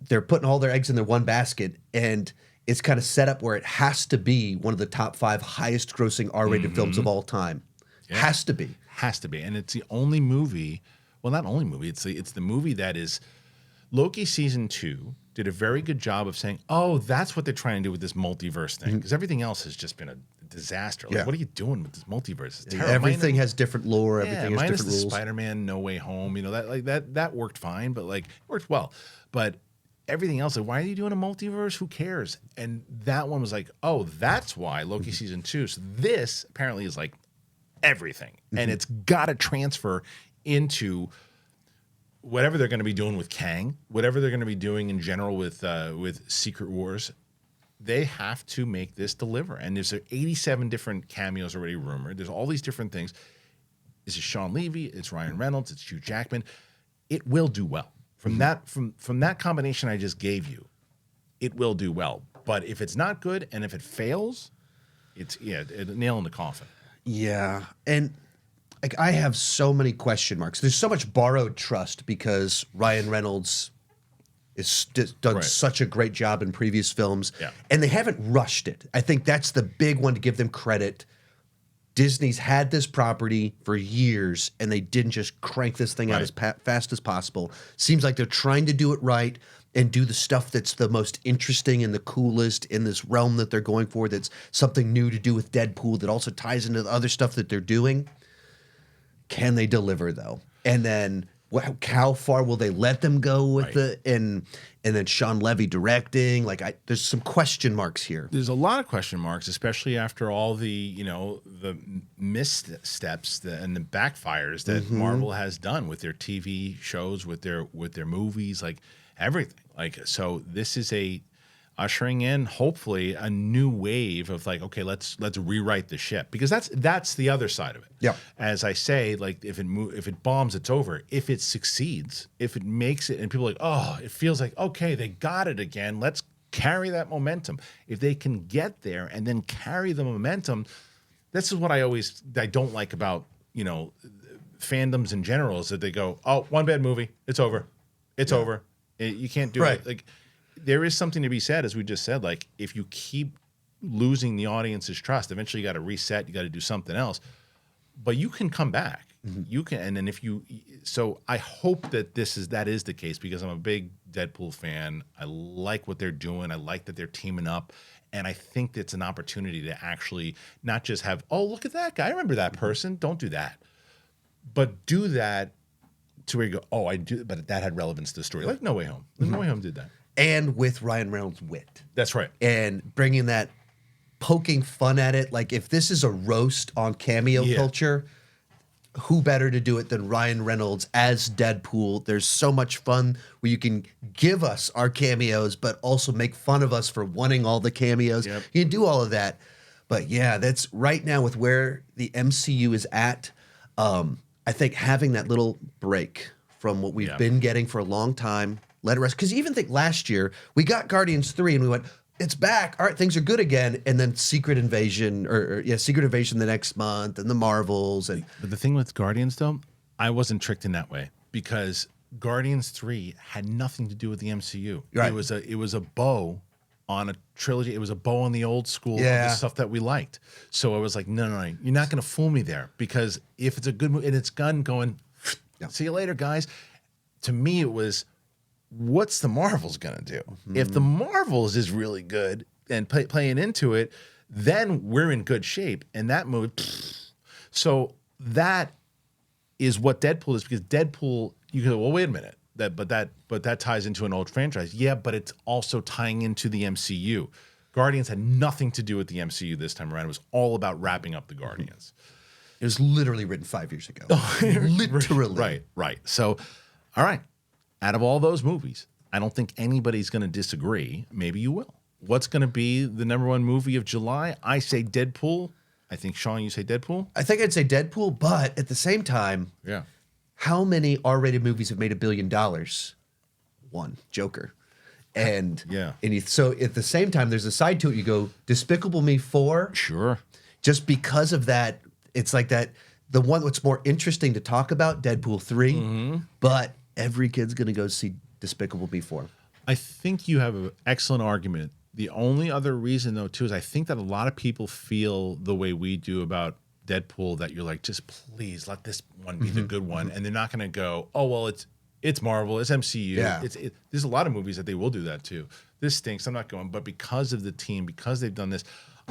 they're putting all their eggs in their one basket, and it's kind of set up where it has to be one of the top 5 highest grossing R-rated films of all time. Yeah. Has to be. Has to be. And it's the only movie, well, not only movie, it's the movie that is, Loki season 2 did a very good job of saying, oh, that's what they're trying to do with this multiverse thing. Because everything else has just been a disaster. Like, what are you doing with this multiverse? It's terrible. Everything has different lore. Everything has different rules. Spider-Man No Way Home, that worked fine, but it worked well. But everything else, why are you doing a multiverse? Who cares? And that one was like, oh, that's why Loki season 2. So this apparently is everything, and it's got to transfer into whatever they're going to be doing with Kang, whatever they're going to be doing in general with Secret Wars. They have to make this deliver. And there's 87 different cameos already rumored. There's all these different things. This is Sean Levy. It's Ryan Reynolds. It's Hugh Jackman. It will do well. From that combination I just gave you, it will do well. But if it's not good and if it fails, it's a nail in the coffin. Yeah, and I have so many question marks. There's so much borrowed trust because Ryan Reynolds has done such a great job in previous films, and they haven't rushed it. I think that's the big one to give them credit. Disney's had this property for years, and they didn't just crank this thing out as fast as possible. Seems like they're trying to do it right and do the stuff that's the most interesting and the coolest in this realm that they're going for, that's something new to do with Deadpool that also ties into the other stuff that they're doing. Can they deliver, though? And then how far will they let them go with and then Sean Levy directing? There's some question marks here. There's a lot of question marks, especially after all the the missteps and the backfires that Marvel has done with their TV shows, with their movies, everything. So this is ushering in hopefully a new wave of okay, let's rewrite the ship, because that's the other side of it. Yeah. As I say, if it bombs, it's over. If it succeeds, if it makes it, and people are oh, it feels okay, they got it again. Let's carry that momentum. If they can get there and then carry the momentum, this is what I don't like about fandoms in general, is that they go, oh, one bad movie, it's over, it's over. You can't do it. There is something to be said, as we just said, if you keep losing the audience's trust, eventually you got to reset, you got to do something else. But you can come back. You can, and then so I hope that that is the case, because I'm a big Deadpool fan. I like what they're doing. I like that they're teaming up. And I think it's an opportunity to actually not just have, oh, look at that guy, I remember that person. Don't do that. But do that to where you go, oh, I do, but that had relevance to the story. Like No Way Home. No Way Home did that. And with Ryan Reynolds' wit. That's right. And bringing that, poking fun at it. If this is a roast on cameo culture, who better to do it than Ryan Reynolds as Deadpool? There's so much fun where you can give us our cameos, but also make fun of us for wanting all the cameos. You can do all of that. But yeah, that's right now with where the MCU is at. I think having that little break from what we've been getting for a long time, let it rest. Because you even think last year, we got Guardians 3 and we went, it's back. All right, things are good again. And then Secret Invasion, Secret Invasion the next month, and the Marvels. But the thing with Guardians, though, I wasn't tricked in that way, because Guardians 3 had nothing to do with the MCU. Right. It was a bow on a trilogy. It was a bow on the old school of the stuff that we liked. So I was like, no, you're not going to fool me there, because if it's a good movie and it's going, see you later, guys. To me, it was, what's the Marvels going to do? If the Marvels is really good and playing into it, then we're in good shape. And that movie, so that is what Deadpool is, because Deadpool, you go, well, wait a minute, but that ties into an old franchise. Yeah, but it's also tying into the MCU. Guardians had nothing to do with the MCU this time around. It was all about wrapping up the Guardians. It was literally written 5 years ago. Literally. Right. So, all right. Out of all those movies, I don't think anybody's going to disagree. Maybe you will. What's going to be the number one movie of July? I say Deadpool. I think, Sean, you say Deadpool? I think I'd say Deadpool, but at the same time, Yeah. how many R-rated movies have made $1 billion? One, Joker. And Yeah. So at the same time, there's a side to it. You go, Despicable Me 4, Sure. just because of that, it's like that, the one that's more interesting to talk about, Deadpool 3, but every kid's going to go see Despicable Me 4. I think you have an excellent argument. The only other reason, though, too, is I think that a lot of people feel the way we do about Deadpool, that you're like, just please let this one be the good one. And they're not going to go, oh, well, it's Marvel, it's MCU. Yeah. There's a lot of movies that they will do that, too. This stinks, I'm not going. But because of the team, because they've done this,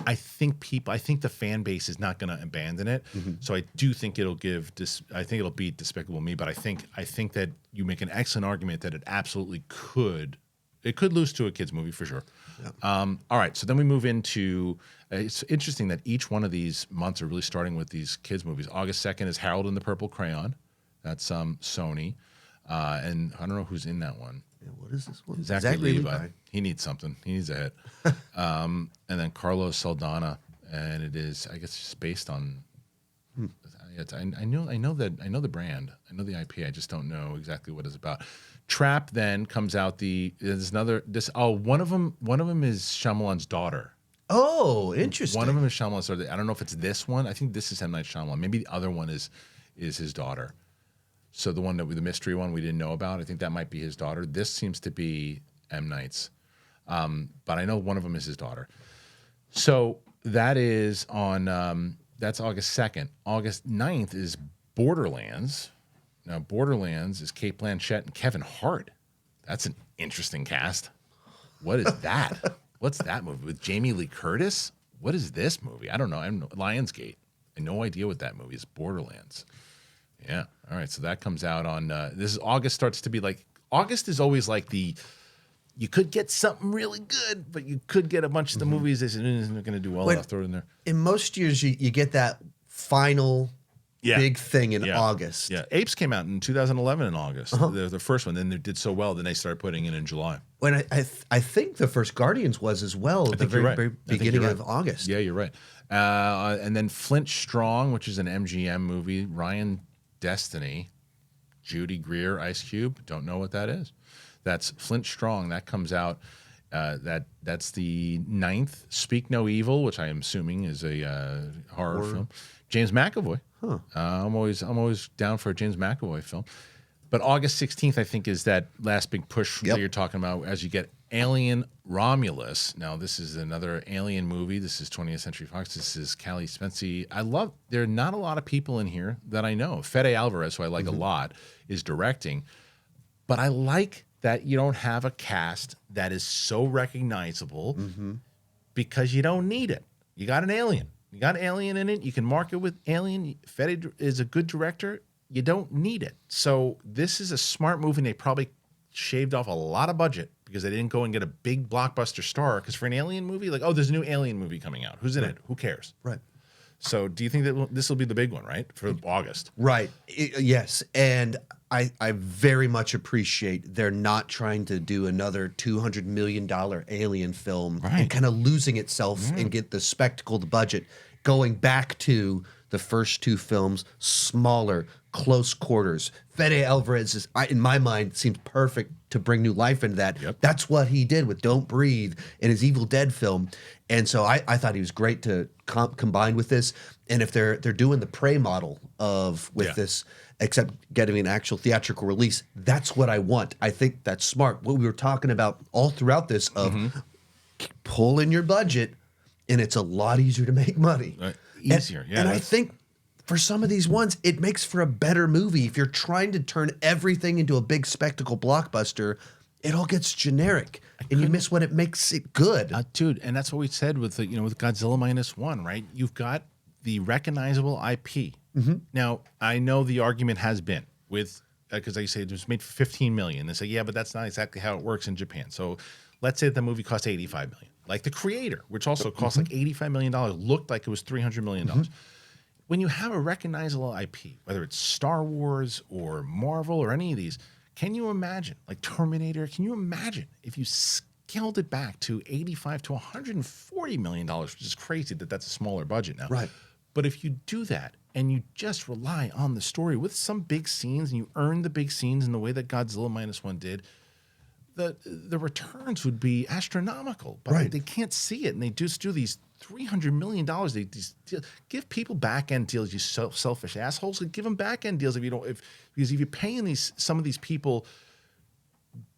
I think the fan base is not going to abandon it. So I do think it'll beat Despicable Me, but I think that you make an excellent argument that it absolutely could. It could lose to a kids movie for sure. Yeah. All right, so then we move into. It's interesting that each one of these months are really starting with these kids movies. August 2nd is Harold and the Purple Crayon. That's Sony, and I don't know who's in that one. Yeah, what is this one? Zachary Levi. He needs something. He needs a hit. And then Carlos Saldana, and it is, I guess, just based on. I know the brand. I know the IP. I just don't know exactly what it's about. Trap then comes out. One of them is Shyamalan's daughter. Oh, interesting. One of them is Shyamalan's daughter. I don't know if it's this one. I think this is M. Night Shyamalan. Maybe the other one is his daughter. So the one the mystery one we didn't know about, I think that might be his daughter. This seems to be M. Night's. But I know one of them is his daughter. So that is on, that's August 2nd. August 9th is Borderlands. Now, Borderlands is Cate Blanchett and Kevin Hart. That's an interesting cast. What is that? What's that movie? With Jamie Lee Curtis? What is this movie? I don't know. Lionsgate. I have no idea what that movie is. Borderlands. Yeah. All right. So that comes out on, August starts to be like, August is always like you could get something really good, but you could get a bunch of the movies that isn't going to do well enough. Throw it in there. In most years, you get that final big thing in August. Yeah. Apes came out in 2011 in August. The first one. Then they did so well, then they started putting it in July. When I think the first Guardians was as well at the very beginning of August. Yeah, you're right. And then Flint Strong, which is an MGM movie. Ryan Destiny, Judy Greer, Ice Cube. Don't know what that is. That's Flint Strong. That comes out. That's the 9th. Speak No Evil, which I am assuming is a horror film. James McAvoy. Huh. I'm always down for a James McAvoy film. But August 16th, I think, is that last big push that you're talking about as you get Alien Romulus. Now, this is another Alien movie. This is 20th Century Fox. This is Callie Spencer. There are not a lot of people in here that I know. Fede Alvarez, who I like a lot, is directing. But I like that you don't have a cast that is so recognizable because you don't need it. You got an Alien. You got Alien in it. You can market with Alien. Fede is a good director. You don't need it. So this is a smart move, and they probably shaved off a lot of budget because they didn't go and get a big blockbuster star. Because for an Alien movie, like, oh, there's a new Alien movie coming out. Who's in it? Who cares? Right. So do you think that this will be the big one, right, for August? Right. Yes. And I very much appreciate they're not trying to do another $200 million Alien film and kind of losing itself and get the spectacle, the budget, going back to the first two films, smaller, close quarters. Fede Alvarez is, in my mind, seems perfect to bring new life into that. Yep. That's what he did with Don't Breathe and his Evil Dead film. And so I thought he was great to combine with this. And if they're doing the Prey model with this, except getting an actual theatrical release, that's what I want. I think that's smart. What we were talking about all throughout this of pull in your budget, and it's a lot easier to make money. Easier, and I think for some of these ones, it makes for a better movie. If you're trying to turn everything into a big spectacle blockbuster, it all gets generic, and you miss what it makes it good. Dude, and that's what we said with the, with Godzilla -1, right? You've got the recognizable IP. Now, I know the argument has been with because like you say it was made for 15 million. They say, yeah, but that's not exactly how it works in Japan. So let's say the movie cost 85 million. Like The Creator, which also cost like $85 million, looked like it was $300 million. When you have a recognizable IP, whether it's Star Wars or Marvel or any of these, can you imagine, like Terminator, can you imagine if you scaled it back to 85 to $140 million, which is crazy that that's a smaller budget now. Right. But if you do that and you just rely on the story with some big scenes and you earn the big scenes in the way that Godzilla -1 did, the returns would be astronomical. But they can't see it, and they just do these $300 million. They give people back-end deals, you selfish assholes. Give them back-end deals because if you're paying some of these people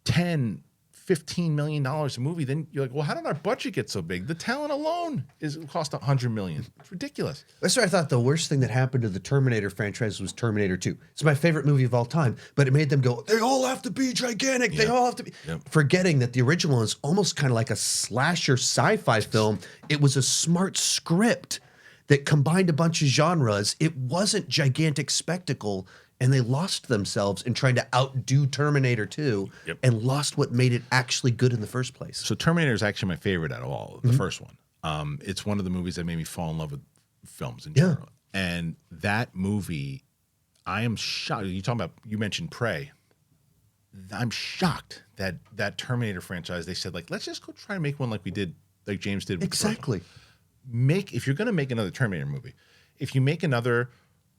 $10, $15 million a movie, then you're like, well, how did our budget get so big? The talent alone cost $100 million. It's ridiculous. That's why I thought the worst thing that happened to the Terminator franchise was Terminator 2. It's my favorite movie of all time, but it made them go, they all have to be gigantic. They all have to be. Forgetting that the original is almost kind of like a slasher sci-fi film. It was a smart script that combined a bunch of genres. It wasn't gigantic spectacle. And they lost themselves in trying to outdo Terminator 2 and lost what made it actually good in the first place. So Terminator is actually my favorite out of all, the first one. It's one of the movies that made me fall in love with films in general. And that movie, I am shocked. You mentioned Prey. I'm shocked that that Terminator franchise, they said, like, let's just go try and make one like we did, like James did with the first one. If you're going to make another Terminator movie, if you make another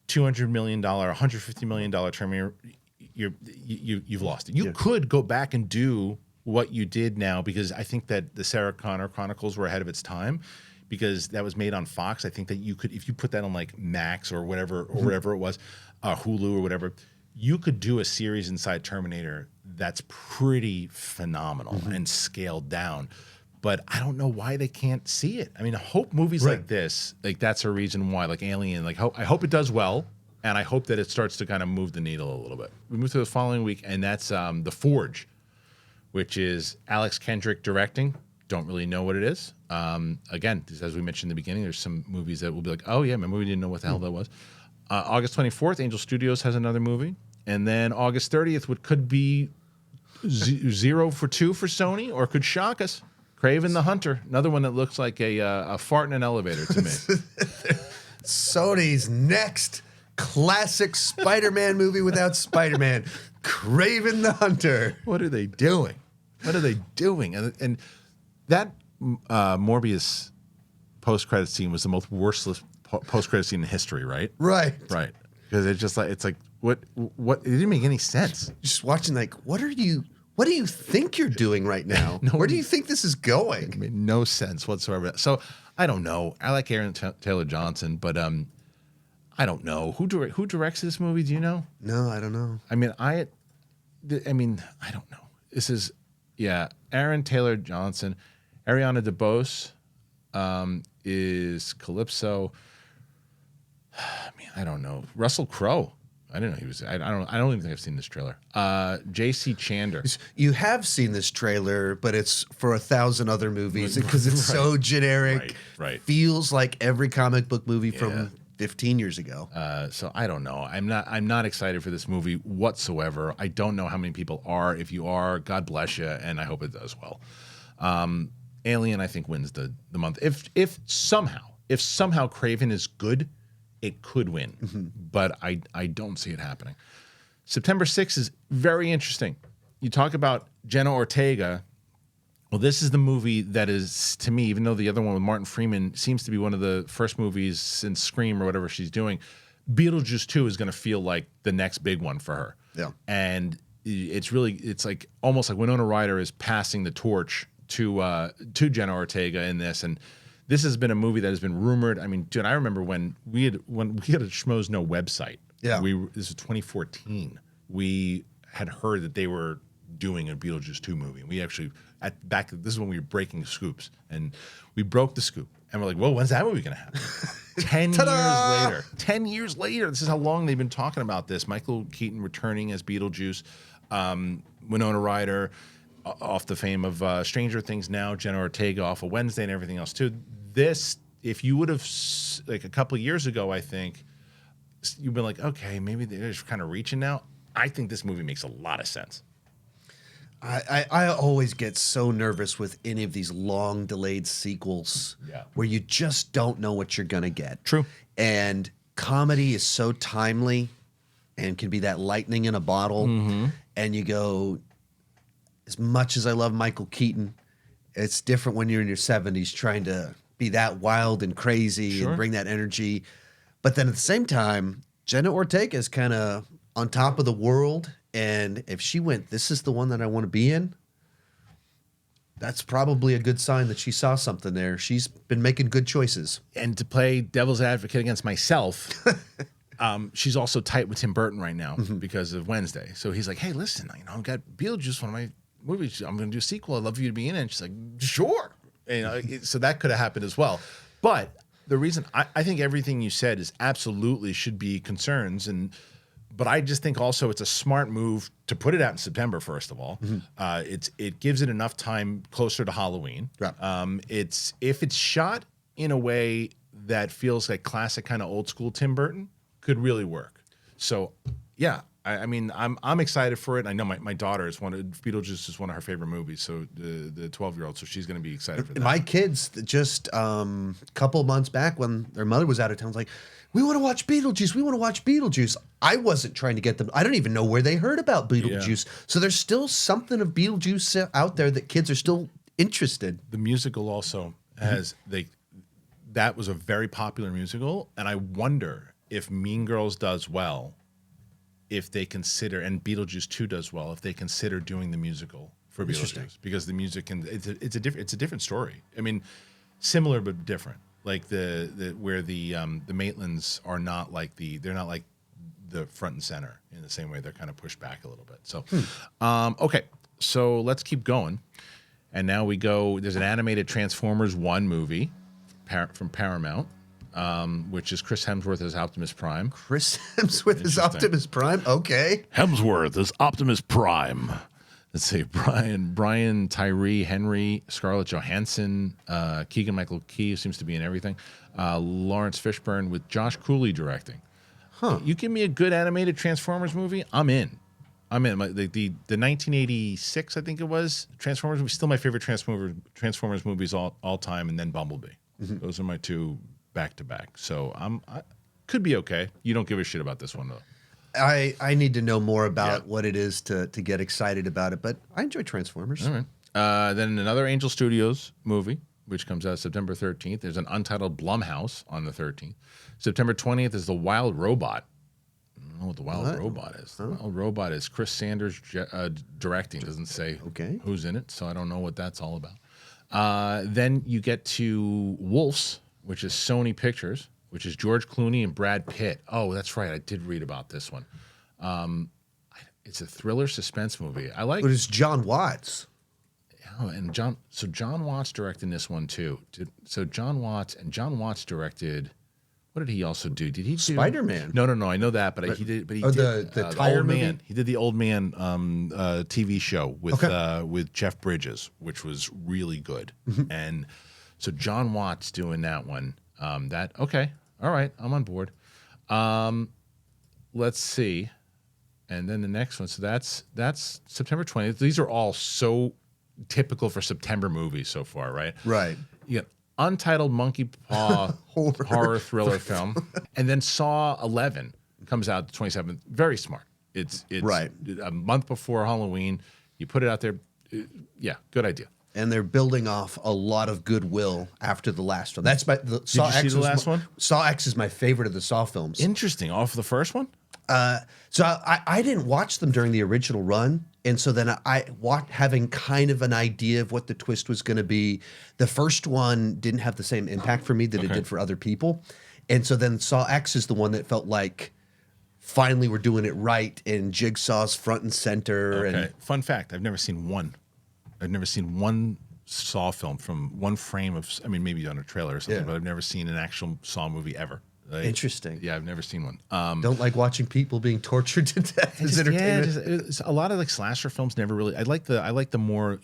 $200 million, $150 million Terminator, you've lost it. You could go back and do what you did now, because I think that the Sarah Connor Chronicles were ahead of its time, because that was made on Fox. I think that you could, if you put that on like Max or whatever, or whatever it was, Hulu or whatever, you could do a series inside Terminator that's pretty phenomenal and scaled down. But I don't know why they can't see it. I mean, I hope movies like this, like that's a reason why, like Alien, like I hope it does well, and I hope that it starts to kind of move the needle a little bit. We move to the following week, and that's The Forge, which is Alex Kendrick directing. Don't really know what it is. Again, as we mentioned in the beginning, there's some movies that will be like, oh yeah, remember we didn't know what the hell that was. August 24th, Angel Studios has another movie. And then August 30th, what could be 0 for 2 for Sony, or could shock us, Kraven the Hunter, another one that looks like a fart in an elevator to me. Sony's next classic Spider-Man movie without Spider-Man, Kraven the Hunter. What are they doing? What are they doing? And that Morbius post-credit scene was the most worthless post-credit scene in history, right? Right. Right. Because it's like, what? It didn't make any sense. Just watching, like, what do you think you're doing right now? Where do you think this is going? It made no sense whatsoever. So I don't know. I like Aaron Taylor Johnson, but I don't know who directs this movie. Do you know? No, I don't know. I mean, I don't know. This is Aaron Taylor Johnson. Ariana DeBose is Calypso. I mean, I don't know. Russell Crowe. I didn't know he was. I don't even think I've seen this trailer. J.C. Chandler. You have seen this trailer, but it's for 1,000 other movies because it's so generic. Right. Feels like every comic book movie from 15 years ago. So I don't know. I'm not excited for this movie whatsoever. I don't know how many people are. If you are, God bless you, and I hope it does well. Alien, I think, wins the month. If somehow Kraven is good, it could win, but I don't see it happening. September 6th is very interesting. You talk about Jenna Ortega. Well, this is the movie that is, to me, even though the other one with Martin Freeman seems to be one of the first movies since Scream or whatever she's doing, Beetlejuice 2 is going to feel like the next big one for her. Yeah. And it's like almost like Winona Ryder is passing the torch to Jenna Ortega in this, and this has been a movie that has been rumored. I mean, dude, I remember when we had a Schmoes Know website. Yeah. This was 2014. We had heard that they were doing a Beetlejuice 2 movie. And we actually, this is when we were breaking scoops. And we broke the scoop. And we're like, well, when's that movie going to happen? 10 years later. 10 years later. This is how long they've been talking about this. Michael Keaton returning as Beetlejuice. Winona Ryder. off the fame of Stranger Things now, Jenna Ortega off of Wednesday and everything else too. This, if you would have, like a couple of years ago, I think, you've been like, okay, maybe they're just kind of reaching now. I think this movie makes a lot of sense. I always get so nervous with any of these long delayed sequels where you just don't know what you're going to get. True. And comedy is so timely and can be that lightning in a bottle. Mm-hmm. And you go, as much as I love Michael Keaton, it's different when you're in your 70s trying to be that wild and crazy and bring that energy. But then at the same time, Jenna Ortega is kind of on top of the world. And if she went, this is the one that I want to be in, that's probably a good sign that she saw something there. She's been making good choices. And to play devil's advocate against myself, she's also tight with Tim Burton right now because of Wednesday. So he's like, hey, listen, I've got Beetlejuice, one of my movies. I'm going to do a sequel. I'd love for you to be in it. And she's like, sure. So that could have happened as well. But the reason I think everything you said is absolutely should be concerns. But I just think also it's a smart move to put it out in September, first of all. It gives it enough time closer to Halloween. Right. If it's shot in a way that feels like classic kind of old school Tim Burton, could really work. So yeah, I mean, I'm excited for it. I know my daughter Beetlejuice is one of her favorite movies. So the 12-year-old, so she's going to be excited for that. My kids just a couple of months back when their mother was out of town, was like, we want to watch Beetlejuice. We want to watch Beetlejuice. I wasn't trying to get them. I don't even know where they heard about Beetlejuice. Yeah. So there's still something of Beetlejuice out there that kids are still interested. The musical also has that was a very popular musical, and I wonder if Mean Girls does well, if they consider, and Beetlejuice 2 does well, if they consider doing the musical for Beetlejuice, because the music it's a different story. I mean, similar but different. Like the Maitlands are not like they're not like the front and center in the same way. They're kind of pushed back a little bit. So, okay, so let's keep going. And now we go. There's an animated Transformers 1 movie from Paramount, which is Chris Hemsworth as Optimus Prime. Chris Hemsworth as Optimus Prime. Okay. Hemsworth as Optimus Prime. Let's see, Brian Tyree Henry, Scarlett Johansson, Keegan-Michael Key, who seems to be in everything, Lawrence Fishburne with Josh Cooley directing. You give me a good animated Transformers movie, I'm in. The 1986, I think it was, Transformers movie, still my favorite Transformers movies all time, and then Bumblebee. Those are my two back-to-back. So I could be okay. You don't give a shit about this one, though. I need to know more about what it is to get excited about it, but I enjoy Transformers. All right. Then another Angel Studios movie, which comes out September 13th. There's an untitled Blumhouse on the 13th. September 20th is The Wild Robot. I don't know what The Wild Robot is. The Wild Robot is Chris Sanders directing. Doesn't say who's in it, so I don't know what that's all about. Then you get to Wolves, which is Sony Pictures, which is George Clooney and Brad Pitt. Oh, that's right. I did read about this one. It's a thriller suspense movie. I like. But it's John Watts. Oh, and John Watts directed this one too. John Watts directed. What did he also do? Did he do Spider-Man? No. I know that, but he did. But he did the Tire Old movie? Man. He did the Old Man TV show with Jeff Bridges, which was really good. And so John Watts doing that one. All right, I'm on board. Let's see, and then the next one. So that's September 20th. These are all so typical for September movies so far, right? Right. You got Untitled Monkey Paw horror thriller film, and then Saw 11 comes out the 27th. Very smart. It's right. A month before Halloween. You put it out there. Yeah, good idea. And they're building off a lot of goodwill after the last one. That's Did you see the last one? Saw X is my favorite of the Saw films. Interesting. Off the first one? So I didn't watch them during the original run. And so then I watched having kind of an idea of what the twist was going to be. The first one didn't have the same impact for me that it did for other people. And so then Saw X is the one that felt like finally we're doing it right and Jigsaw's front and center. Okay. And Fun fact, I've never seen one Saw film from one frame of, I mean, maybe on a trailer or something, but I've never seen an actual Saw movie ever. Interesting. Yeah, I've never seen one. Don't like watching people being tortured to death as entertainment. It's a lot of like slasher films never really. I like the more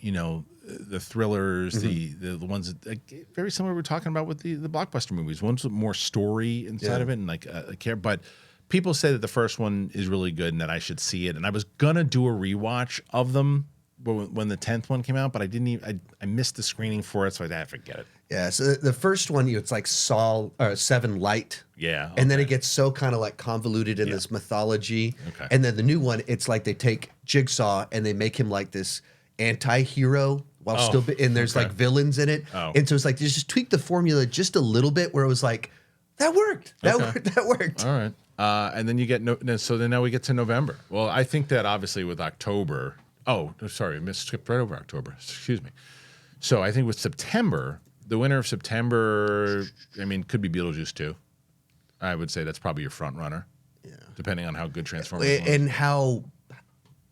the thrillers, the ones that, like, very similar we're talking about with the blockbuster movies. Ones with more story inside of it and like a care. But people say that the first one is really good and that I should see it. And I was gonna do a rewatch of them when the 10th one came out, but I didn't even. I missed the screening for it, so I forget it. Yeah, so the first one, it's like Seven Light. Yeah. And then it gets so kind of like convoluted in this mythology. Okay. And then the new one, it's like they take Jigsaw and they make him like this anti-hero while and there's like villains in it. Oh. And so it's like they just tweaked the formula just a little bit where it was like, that worked. That worked. All right. And then you get so then now we get to November. Well, I think that obviously with October. Oh, sorry, I skipped right over October. Excuse me. So I think with September, the winner of September, I mean, could be Beetlejuice 2. I would say that's probably your front runner. Yeah. Depending on how good Transformers was. And how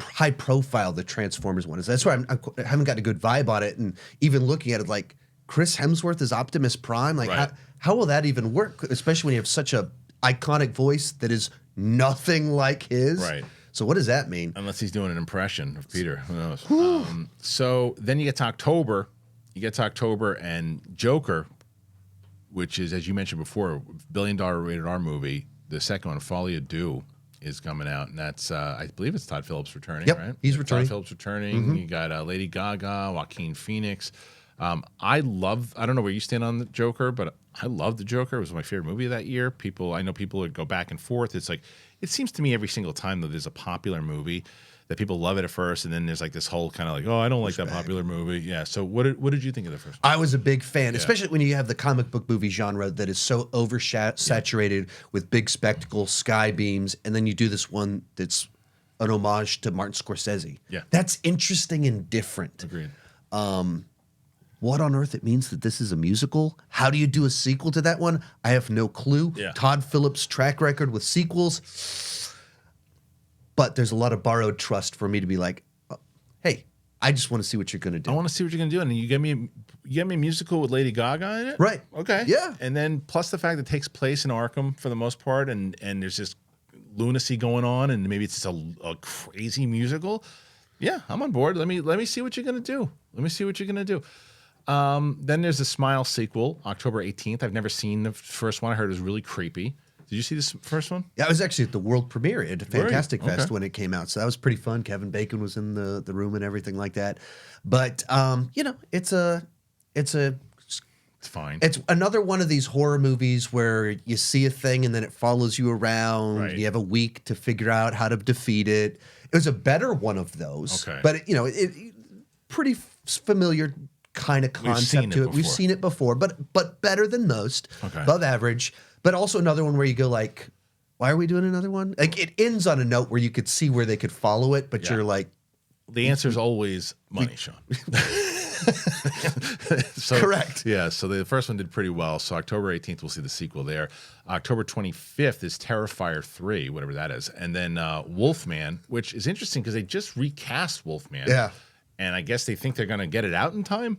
high profile the Transformers one is. That's why I haven't got a good vibe on it. And even looking at it, like Chris Hemsworth as Optimus Prime, like how will that even work? Especially when you have such a iconic voice that is nothing like his. Right. So what does that mean? Unless he's doing an impression of Peter, who knows? So then you get to October. You get to October and Joker, which is, as you mentioned before, $1 billion rated R movie. The second one, Folie à Deux, is coming out, and that's I believe it's Todd Phillips returning. Yep, right? he's returning. Todd Phillips returning. You got Lady Gaga, Joaquin Phoenix. I don't know where you stand on the Joker, but I love the Joker. It was my favorite movie of that year. I know people would go back and forth. It's like, it seems to me every single time that there's a popular movie that people love it at first, and then there's like this whole kind of like, oh, I don't like that popular movie. Yeah. So what did you think of the first one? I was a big fan, especially when you have the comic book movie genre that is so oversaturated with big spectacle, sky beams, and then you do this one that's an homage to Martin Scorsese. Yeah. That's interesting and different. Agreed. What on earth it means that this is a musical? How do you do a sequel to that one? I have no clue. Yeah. Todd Phillips' track record with sequels. But there's a lot of borrowed trust for me to be like, hey, I just want to see what you're going to do. I want to see what you're going to do. And you get me a musical with Lady Gaga in it? Right. Okay. Yeah. And then plus the fact that it takes place in Arkham for the most part, and there's this lunacy going on, and maybe it's just a crazy musical. Yeah, I'm on board. Let me see what you're going to do. Let me see what you're going to do. Then there's the Smile sequel, October 18th. I've never seen the first one. I heard it was really creepy. Did you see this first one? Yeah, I was actually at the world premiere at Fantastic Fest Okay. when it came out. So that was pretty fun. Kevin Bacon was in the room and everything like that. But, it's fine. It's another one of these horror movies where you see a thing and then it follows you around. Right. You have a week to figure out how to defeat it. It was a better one of those. Okay. But, it pretty familiar kind of concept to it. We've seen it before, but better than most. Okay. Above average. But also another one where you go like, why are we doing another one? Like, it ends on a note where you could see where they could follow it, but you're like, The answer is always money, Sean. So, correct. Yeah, so the first one did pretty well. So October 18th, we'll see the sequel there. October 25th is Terrifier 3, whatever that is. And then Wolfman, which is interesting because they just recast Wolfman. Yeah. And I guess they think they're going to get it out in time.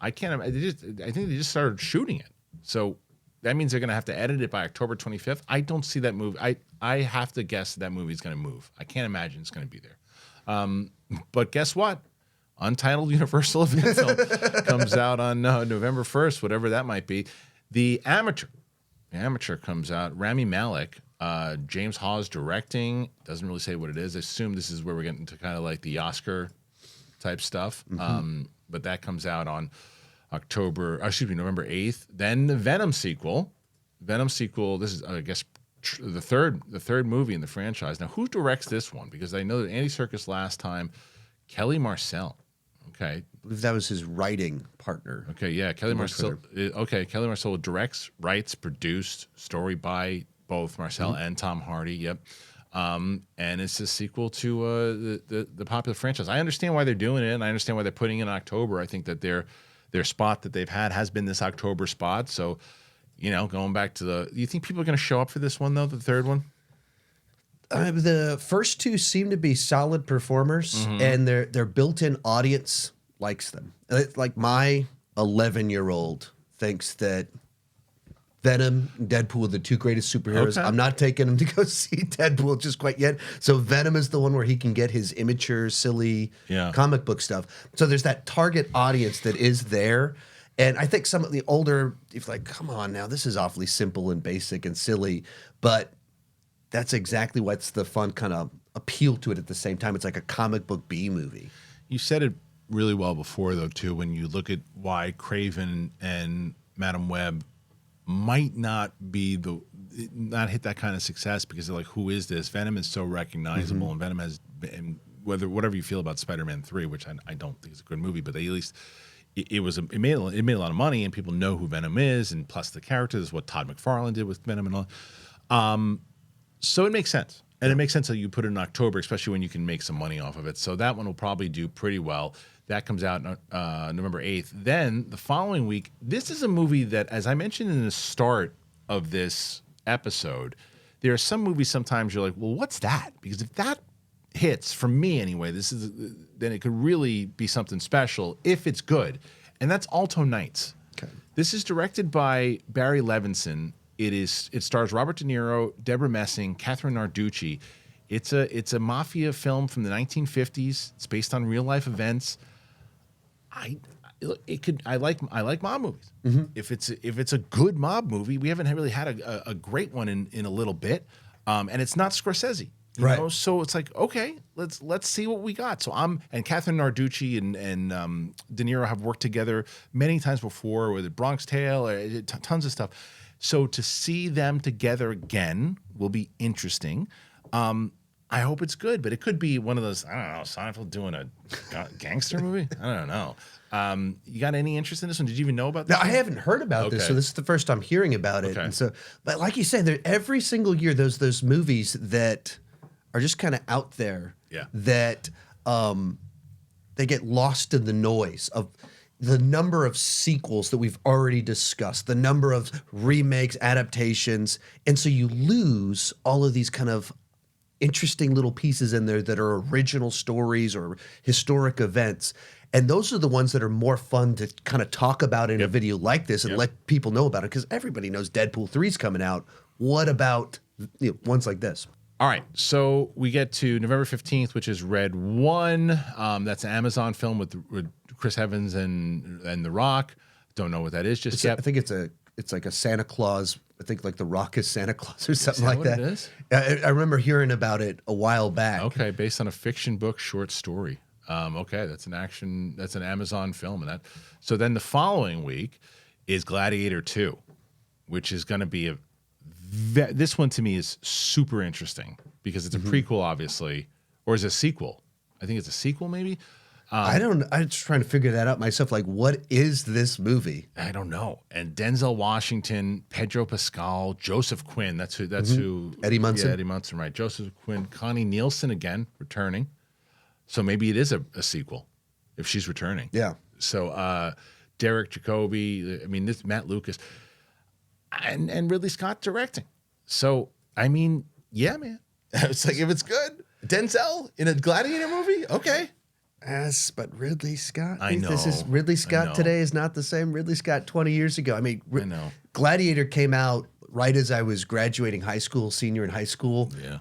I think they just started shooting it. So that means they're going to have to edit it by October 25th. I don't see that movie. I have to guess that movie's going to move. I can't imagine it's going to be there. But guess what? Untitled Universal event film comes out on November 1st, whatever that might be. The Amateur comes out. Rami Malek, James Hawes directing. Doesn't really say what it is. I assume this is where we're getting to kind of like the Oscar type stuff. But that comes out on November 8th. Then the Venom sequel. This is, I guess, the third movie in the franchise. Now, who directs this one? Because I know that Andy Serkis last time, Kelly Marcel. Okay. I believe that was his writing partner. Okay, yeah. Kelly Marcel directs, writes, produced, story by both Marcel and Tom Hardy. Yep. And it's a sequel to the popular franchise. I understand why they're doing it, and I understand why they're putting it in October. I think that their spot that they've had has been this October spot. So, going back to do you think people are going to show up for this one though, the third one? The first two seem to be solid performers, and their built-in audience likes them. Like my 11-year-old thinks that Venom and Deadpool are the two greatest superheroes. Okay. I'm not taking him to go see Deadpool just quite yet. So Venom is the one where he can get his immature, silly comic book stuff. So there's that target audience that is there. And I think some of the older, if like, come on now, this is awfully simple and basic and silly. But that's exactly what's the fun kind of appeal to it at the same time. It's like a comic book B movie. You said it really well before, though, too, when you look at why Craven and Madam Web might not hit that kind of success, because they're like, who is this? Venom is so recognizable, and Venom has been, whatever you feel about Spider-Man 3, which I don't think is a good movie, but they at least it made a lot of money, and people know who Venom is, and plus the character is what Todd McFarlane did with Venom and all. So it makes sense. And it makes sense that you put it in October, especially when you can make some money off of it. So that one will probably do pretty well. That comes out November 8th. Then the following week, this is a movie that, as I mentioned in the start of this episode, there are some movies sometimes you're like, well, what's that? Because if that hits, for me anyway, then it could really be something special if it's good. And that's Alto Nights. Okay. This is directed by Barry Levinson. It stars Robert De Niro, Deborah Messing, Catherine Narducci. It's a mafia film from the 1950s. It's based on real life events. I like mob movies. If it's a good mob movie, we haven't really had a great one in a little bit, and it's not Scorsese, you know? So it's like, okay, let's see what we got. So and Catherine Narducci and De Niro have worked together many times before with Bronx Tale, tons of stuff. So to see them together again will be interesting. I hope it's good, but it could be one of those, I don't know, Seinfeld doing a gangster movie? I don't know. You got any interest in this one? Did you even know about this? No, I haven't heard about this, so this is the first time hearing about it. Okay. And so, but like you said, every single year, those movies that are just kind of out there, that they get lost in the noise of the number of sequels that we've already discussed, the number of remakes, adaptations, and so you lose all of these kind of interesting little pieces in there that are original stories or historic events. And those are the ones that are more fun to kind of talk about in a video like this and let people know about it, because everybody knows Deadpool 3's coming out. What about ones like this? All right, so we get to November 15th, which is Red One. That's an Amazon film with Chris Evans and The Rock. Don't know what that is just yet. I think it's like a Santa Claus. I think like The Rock is Santa Claus or something like that. It is? I remember hearing about it a while back. Okay, based on a fiction book short story. Okay, that's an Amazon film, so then the following week is Gladiator 2, which is going to be this one to me is super interesting because it's a prequel, obviously, or is it a sequel? I think it's a sequel, maybe. I'm just trying to figure that out myself. Like, what is this movie? I don't know. And Denzel Washington, Pedro Pascal, Joseph Quinn. That's who. Eddie Munson. Yeah, Eddie Munson, right? Joseph Quinn, Connie Nielsen again returning. So maybe it is a sequel if she's returning. Yeah. So Derek Jacobi. I mean, this Matt Lucas, and Ridley Scott directing. So I mean, yeah, man. It's like, if it's good, Denzel in a Gladiator movie, okay. Yes, but Ridley Scott. I know. This is Ridley Scott today is not the same Ridley Scott 20 years ago. I mean, I know. Gladiator came out right as I was graduating high school, senior in high school. Yeah.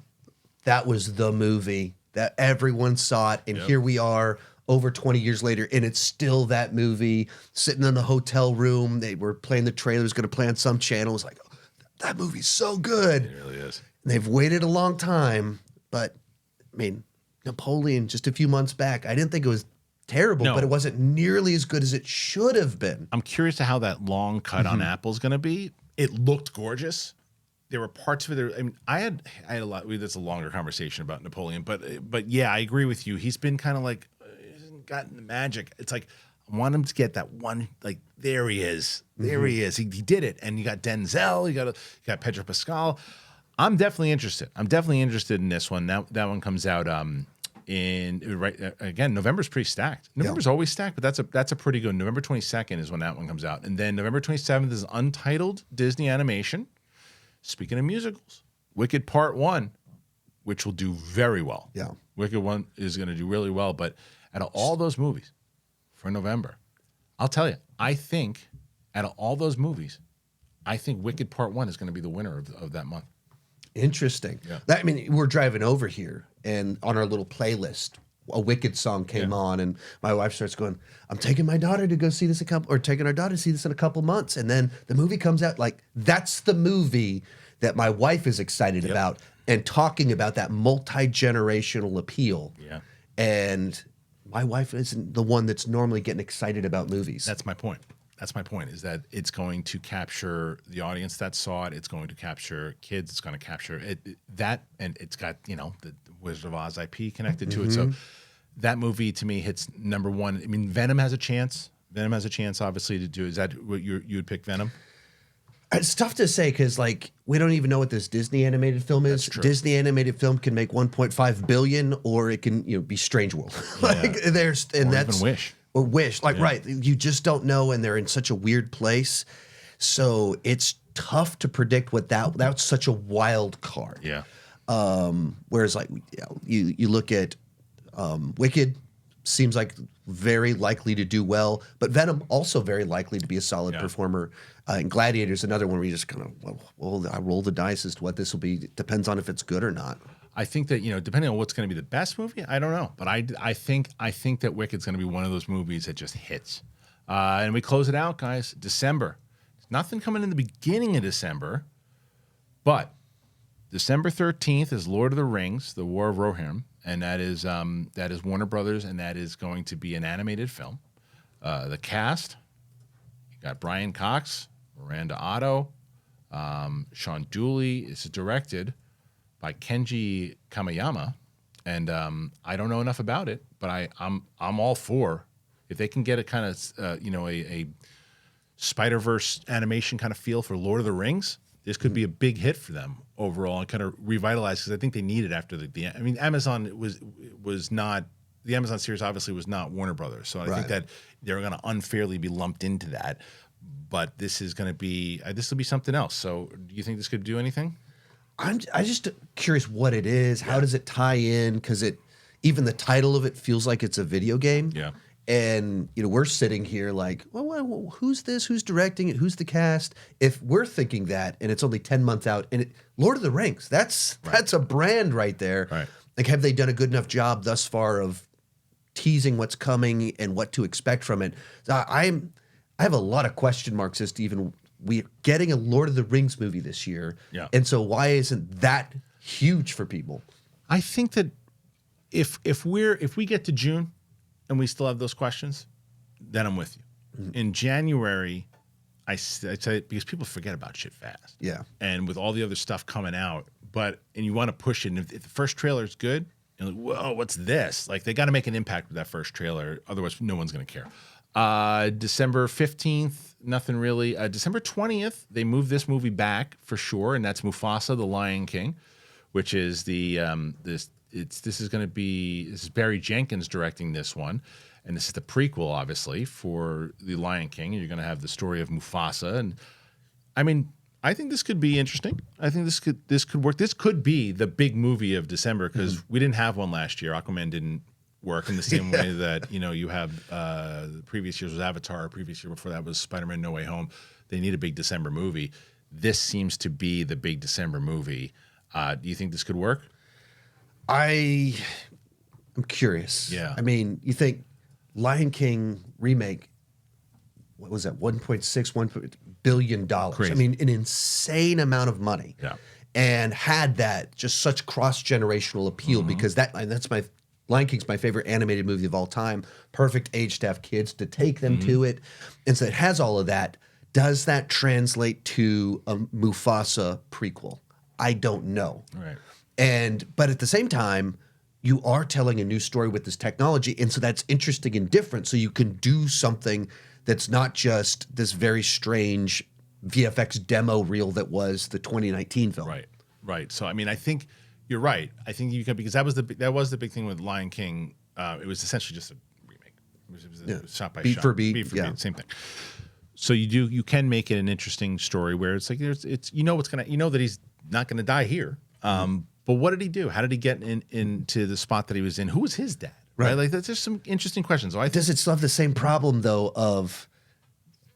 That was the movie that everyone saw it, and here we are over 20 years later, and it's still that movie. Sitting in the hotel room, they were playing the trailers, going to play on some channel. It was like, oh, that movie's so good. It really is. And they've waited a long time, but I mean, Napoleon just a few months back, I didn't think it was terrible, but it wasn't nearly as good as it should have been. I'm curious to how that long cut on Apple is going to be. It looked gorgeous. There were parts of it. I mean, I had a lot. That's a longer conversation about Napoleon, but yeah, I agree with you. He's been kind of like, he hasn't gotten the magic. It's like, I want him to get that one. Like, there he is. There he is. He did it. And you got Denzel. You got Pedro Pascal. I'm definitely interested. In this one. That one comes out again. November's pretty stacked. November's always stacked, but that's a pretty good. November 22nd is when that one comes out, and then November 27th is Untitled Disney animation. Speaking of musicals, Wicked Part 1, which will do very well. Yeah. Wicked 1 is going to do really well. But out of all those movies for November, I'll tell you, I think out of all those movies, I think Wicked Part 1 is going to be the winner of that month. Interesting. Yeah. I mean, we're driving over here, and on our little playlist, a Wicked song came on, and my wife starts going, "I'm taking my daughter to go see this taking our daughter to see this in a couple months." And then the movie comes out. Like, that's the movie that my wife is excited about, and talking about that multi-generational appeal. Yeah. And my wife isn't the one that's normally getting excited about movies. That's my point. That's my point, is that it's going to capture the audience that saw it. It's going to capture kids. It's going to capture and it's got, the Wizard of Oz IP connected to it. So that movie, to me, hits number one. I mean, Venom has a chance. Venom has a chance, obviously, to do. Is that what you would pick, Venom? It's tough to say because, like, we don't even know what this Disney animated film is. Disney animated film can make 1.5 billion, or it can, be Strange World. That's even Wish. Or Wish, right? You just don't know, and they're in such a weird place, so it's tough to predict what that's such a wild card. Yeah. Whereas, like, you look at Wicked, seems like very likely to do well, but Venom also very likely to be a solid performer. And Gladiator's another one where you just kind of, well, I roll the dice as to what this will be. Depends on if it's good or not. I think that, depending on what's going to be the best movie, I don't know. But I think that Wicked's going to be one of those movies that just hits. And we close it out, guys. December. Nothing coming in the beginning of December, but December 13th is Lord of the Rings, The War of Rohirrim, and that is Warner Brothers, and that is going to be an animated film. The cast, you got Brian Cox, Miranda Otto, Sean Dooley. It's directed by Kenji Kamiyama, and I don't know enough about it, but I'm all for if they can get a kind of a Spider-Verse animation kind of feel for Lord of the Rings. This could be a big hit for them overall and kind of revitalize, because I think they need it after I mean, Amazon was not, the Amazon series obviously was not Warner Brothers, so I think that they're going to unfairly be lumped into that. But this is going to be this will be something else. So, do you think this could do anything? I'm just curious what it is. How does it tie in? Because even the title of it feels like it's a video game. Yeah. And we're sitting here like, well, who's this? Who's directing it? Who's the cast? If we're thinking that, and it's only 10 months out, and Lord of the Rings, that's a brand right there. Right. Like, have they done a good enough job thus far of teasing what's coming and what to expect from it? I have a lot of question marks as to even we're getting a Lord of the Rings movie this year. Yeah. And so why isn't that huge for people? I think that if we get to June and we still have those questions, then I'm with you. In January, I say, because people forget about shit fast. Yeah. And with all the other stuff coming out, and you want to push it. And if the first trailer is good, you're like, whoa, what's this? Like, they got to make an impact with that first trailer. Otherwise, no one's going to care. December 15th, nothing really. December 20th, they moved this movie back for sure, and that's Mufasa, the Lion King, which is this is Barry Jenkins directing this one, and this is the prequel, obviously, for the Lion King. And you're going to have the story of Mufasa, and I mean, I think this could be interesting. I think this could work. This could be the big movie of December, because we didn't have one last year. Aquaman didn't work in the same way that you have the previous years was Avatar. Previous year before that was Spider-Man: No Way Home. They need a big December movie. This seems to be the big December movie. Do you think this could work? I'm curious. Yeah. I mean, you think Lion King remake, what was that, $1.6 billion. Crazy. I mean, an insane amount of money. Yeah. And had that just such cross-generational appeal, because that's my Lion King's my favorite animated movie of all time. Perfect age to have kids to take them to it. And so it has all of that. Does that translate to a Mufasa prequel? I don't know. Right. But at the same time, you are telling a new story with this technology, and so that's interesting and different. So you can do something that's not just this very strange VFX demo reel that was the 2019 film. Right. So I mean, I think you're right. I think you can, because that was the big thing with Lion King. It was essentially just a remake. It was shot by beat shot, for beat, beat, same thing. So you can make it an interesting story where it's like that he's not gonna die here. But what did he do? How did he get into the spot that he was in? Who was his dad? Right? Like, that's just some interesting questions. So Does it still have the same problem though of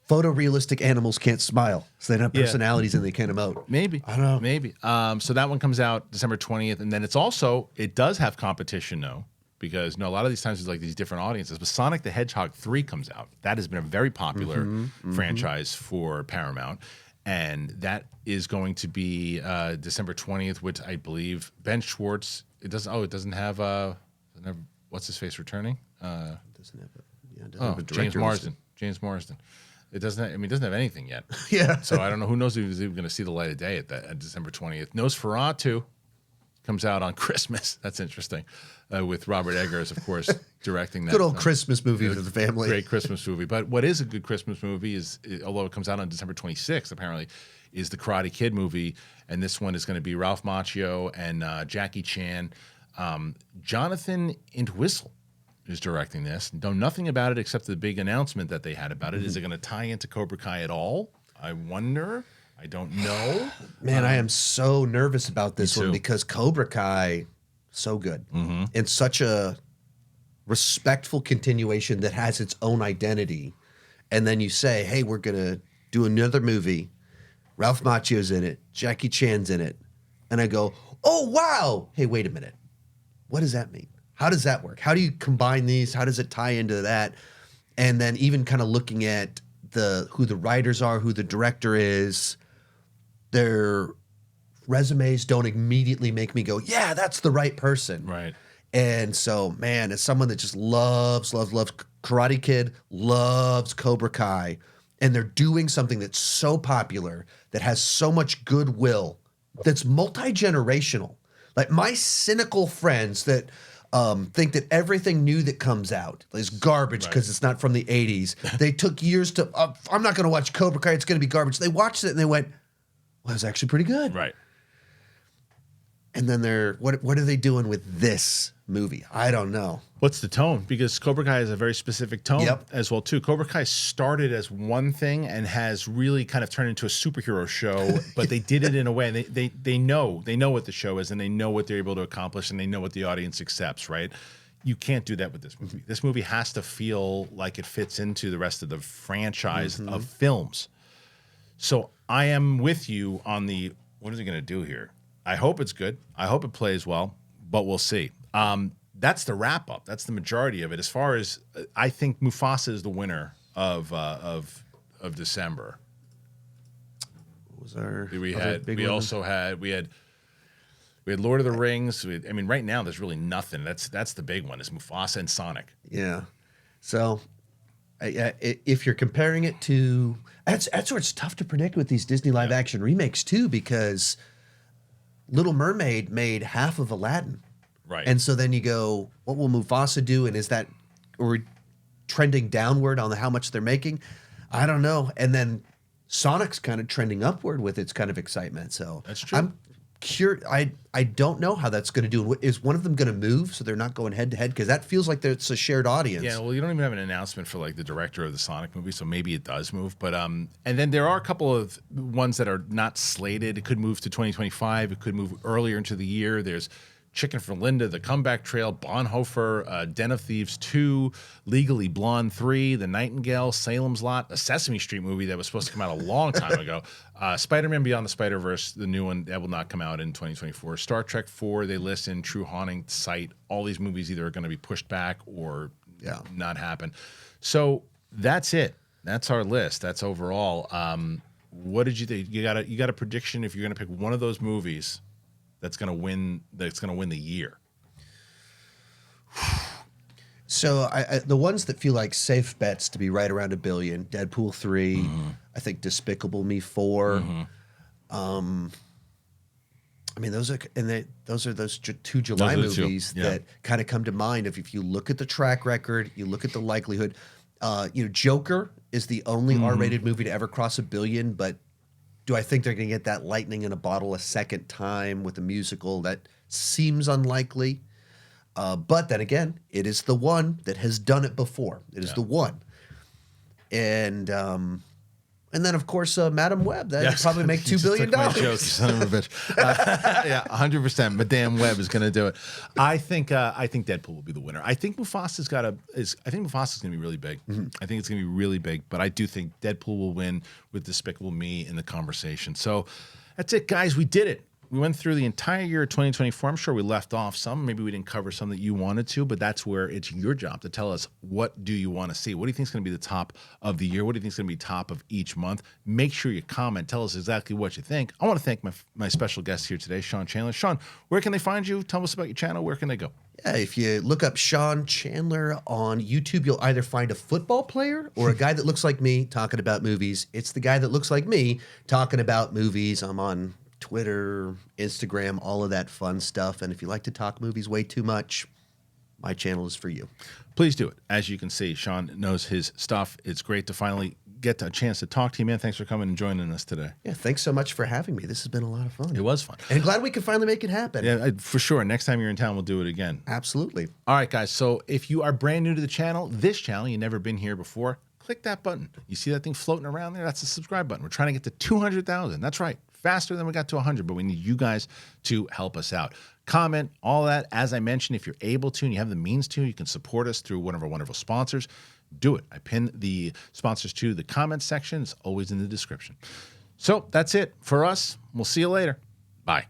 photorealistic animals can't smile, so they don't have personalities and they can't emote. Maybe. I don't know. Maybe. So that one comes out December 20th. And then it does have competition, though, because a lot of these times there's like these different audiences. But Sonic the Hedgehog 3 comes out. That has been a very popular franchise for Paramount. And that is going to be December 20th, which I believe Ben Schwartz, it doesn't have what's his face returning? Doesn't have a James director. James Marsden. It doesn't have anything yet. Yeah. So I don't know. Who knows if he's even going to see the light of day at December 20th. Nosferatu comes out on Christmas. That's interesting. With Robert Eggers, of course, directing that. Good old Christmas movie for the family. Great Christmas movie. But what is a good Christmas movie is, although it comes out on December 26th, apparently, is the Karate Kid movie. And this one is going to be Ralph Macchio and Jackie Chan. Jonathan Entwistle is directing this. Know nothing about it except the big announcement that they had about it. Is it going to tie into Cobra Kai at all? I wonder. I don't know. Man, I am so nervous about this Me one too. because Cobra Kai, so good. And such a respectful continuation that has its own identity. And then you say, hey, we're going to do another movie. Ralph Macchio's in it. Jackie Chan's in it. And I go, oh, wow. Hey, wait a minute. What does that mean? How does that work? How do you combine these? How does it tie into that? And then even kind of looking at who the writers are, who the director is, their resumes don't immediately make me go, yeah, that's the right person. Right. And so, man, as someone that just loves Karate Kid, loves Cobra Kai, and they're doing something that's so popular, that has so much goodwill, that's multi-generational. Like my cynical friends that think that everything new that comes out is garbage because it's not from the 80s. They took years to, I'm not going to watch Cobra Kai, it's going to be garbage. They watched it and they went, well, it's actually pretty good. Right. And then what are they doing with this movie? I don't know. What's the tone? Because Cobra Kai has a very specific tone as well, too. Cobra Kai started as one thing and has really kind of turned into a superhero show, but they did it in a way. And they know what the show is, and they know what they're able to accomplish, and they know what the audience accepts, right? You can't do that with this movie. This movie has to feel like it fits into the rest of the franchise of films. So I am with you on what is he going to do here? I hope it's good. I hope it plays well, but we'll see. That's the wrap up. That's the majority of it. As far as I think, Mufasa is the winner of December. What was our We other had big we one? also had we had Lord of the Rings. I mean, right now there's really nothing. That's the big one. Is Mufasa and Sonic. Yeah. So if you're comparing it to that's where it's tough to predict with these Disney live action remakes too, because Little Mermaid made half of Aladdin. Right. And so then you go, what will Mufasa do? And is that or trending downward on how much they're making? I don't know. And then Sonic's kind of trending upward with its kind of excitement. So That's true. I'm curious. I don't know how that's going to do. Is one of them going to move so they're not going head to head? Because that feels like it's a shared audience. Yeah, well, you don't even have an announcement for like the director of the Sonic movie, so maybe it does move. But and then there are a couple of ones that are not slated. It could move to 2025. It could move earlier into the year. There's Chicken for Linda, The Comeback Trail, Bonhoeffer, Den of Thieves 2, Legally Blonde 3, The Nightingale, Salem's Lot, a Sesame Street movie that was supposed to come out a long time ago, Spider-Man Beyond the Spider-Verse, the new one, that will not come out in 2024, Star Trek 4, they listen, True Haunting, Sight, all these movies either are going to be pushed back or not happen. So that's it. That's our list. That's overall. What did you think? You got a prediction if you're going to pick one of those movies that's going to win the year? So the ones that feel like safe bets to be right around $1 billion, Deadpool 3, I think Despicable Me 4. I mean, those are those two July Those are the two, movies that kind of come to mind. If you look at the track record, you look at the likelihood. Joker is the only R-rated movie to ever cross $1 billion, but do I think they're going to get that lightning in a bottle a second time with a musical? That seems unlikely. But then again, it is the one that has done it before. It is the one. And And then, of course, Madam Web. That would probably make $2 billion. Joke, you son of a bitch. Yeah, 100%. Madame Web is going to do it. I think Deadpool will be the winner. I think Mufasa's going to be really big. I think it's going to be really big. But I do think Deadpool will win with Despicable Me in the conversation. So that's it, guys. We did it. We went through the entire year of 2024. I'm sure we left off some. Maybe we didn't cover some that you wanted to, but that's where it's your job to tell us, what do you want to see? What do you think is going to be the top of the year? What do you think is going to be top of each month? Make sure you comment. Tell us exactly what you think. I want to thank my special guest here today, Sean Chandler. Sean, where can they find you? Tell us about your channel. Where can they go? Yeah, if you look up Sean Chandler on YouTube, you'll either find a football player or a guy that looks like me talking about movies. It's the guy that looks like me talking about movies. I'm on Twitter, Instagram, all of that fun stuff. And if you like to talk movies way too much, my channel is for you. Please do it. As you can see, Sean knows his stuff. It's great to finally get a chance to talk to you, man. Thanks for coming and joining us today. Yeah, thanks so much for having me. This has been a lot of fun. It was fun. And glad we could finally make it happen. Yeah, for sure. Next time you're in town, we'll do it again. Absolutely. All right, guys. So if you are brand new to the channel, you've never been here before, click that button. You see that thing floating around there? That's the subscribe button. We're trying to get to 200,000. That's right. Faster than we got to 100, but we need you guys to help us out. Comment, all that. As I mentioned, if you're able to and you have the means to, you can support us through one of our wonderful sponsors. Do it. I pin the sponsors to the comment section. It's always in the description. So that's it for us. We'll see you later. Bye.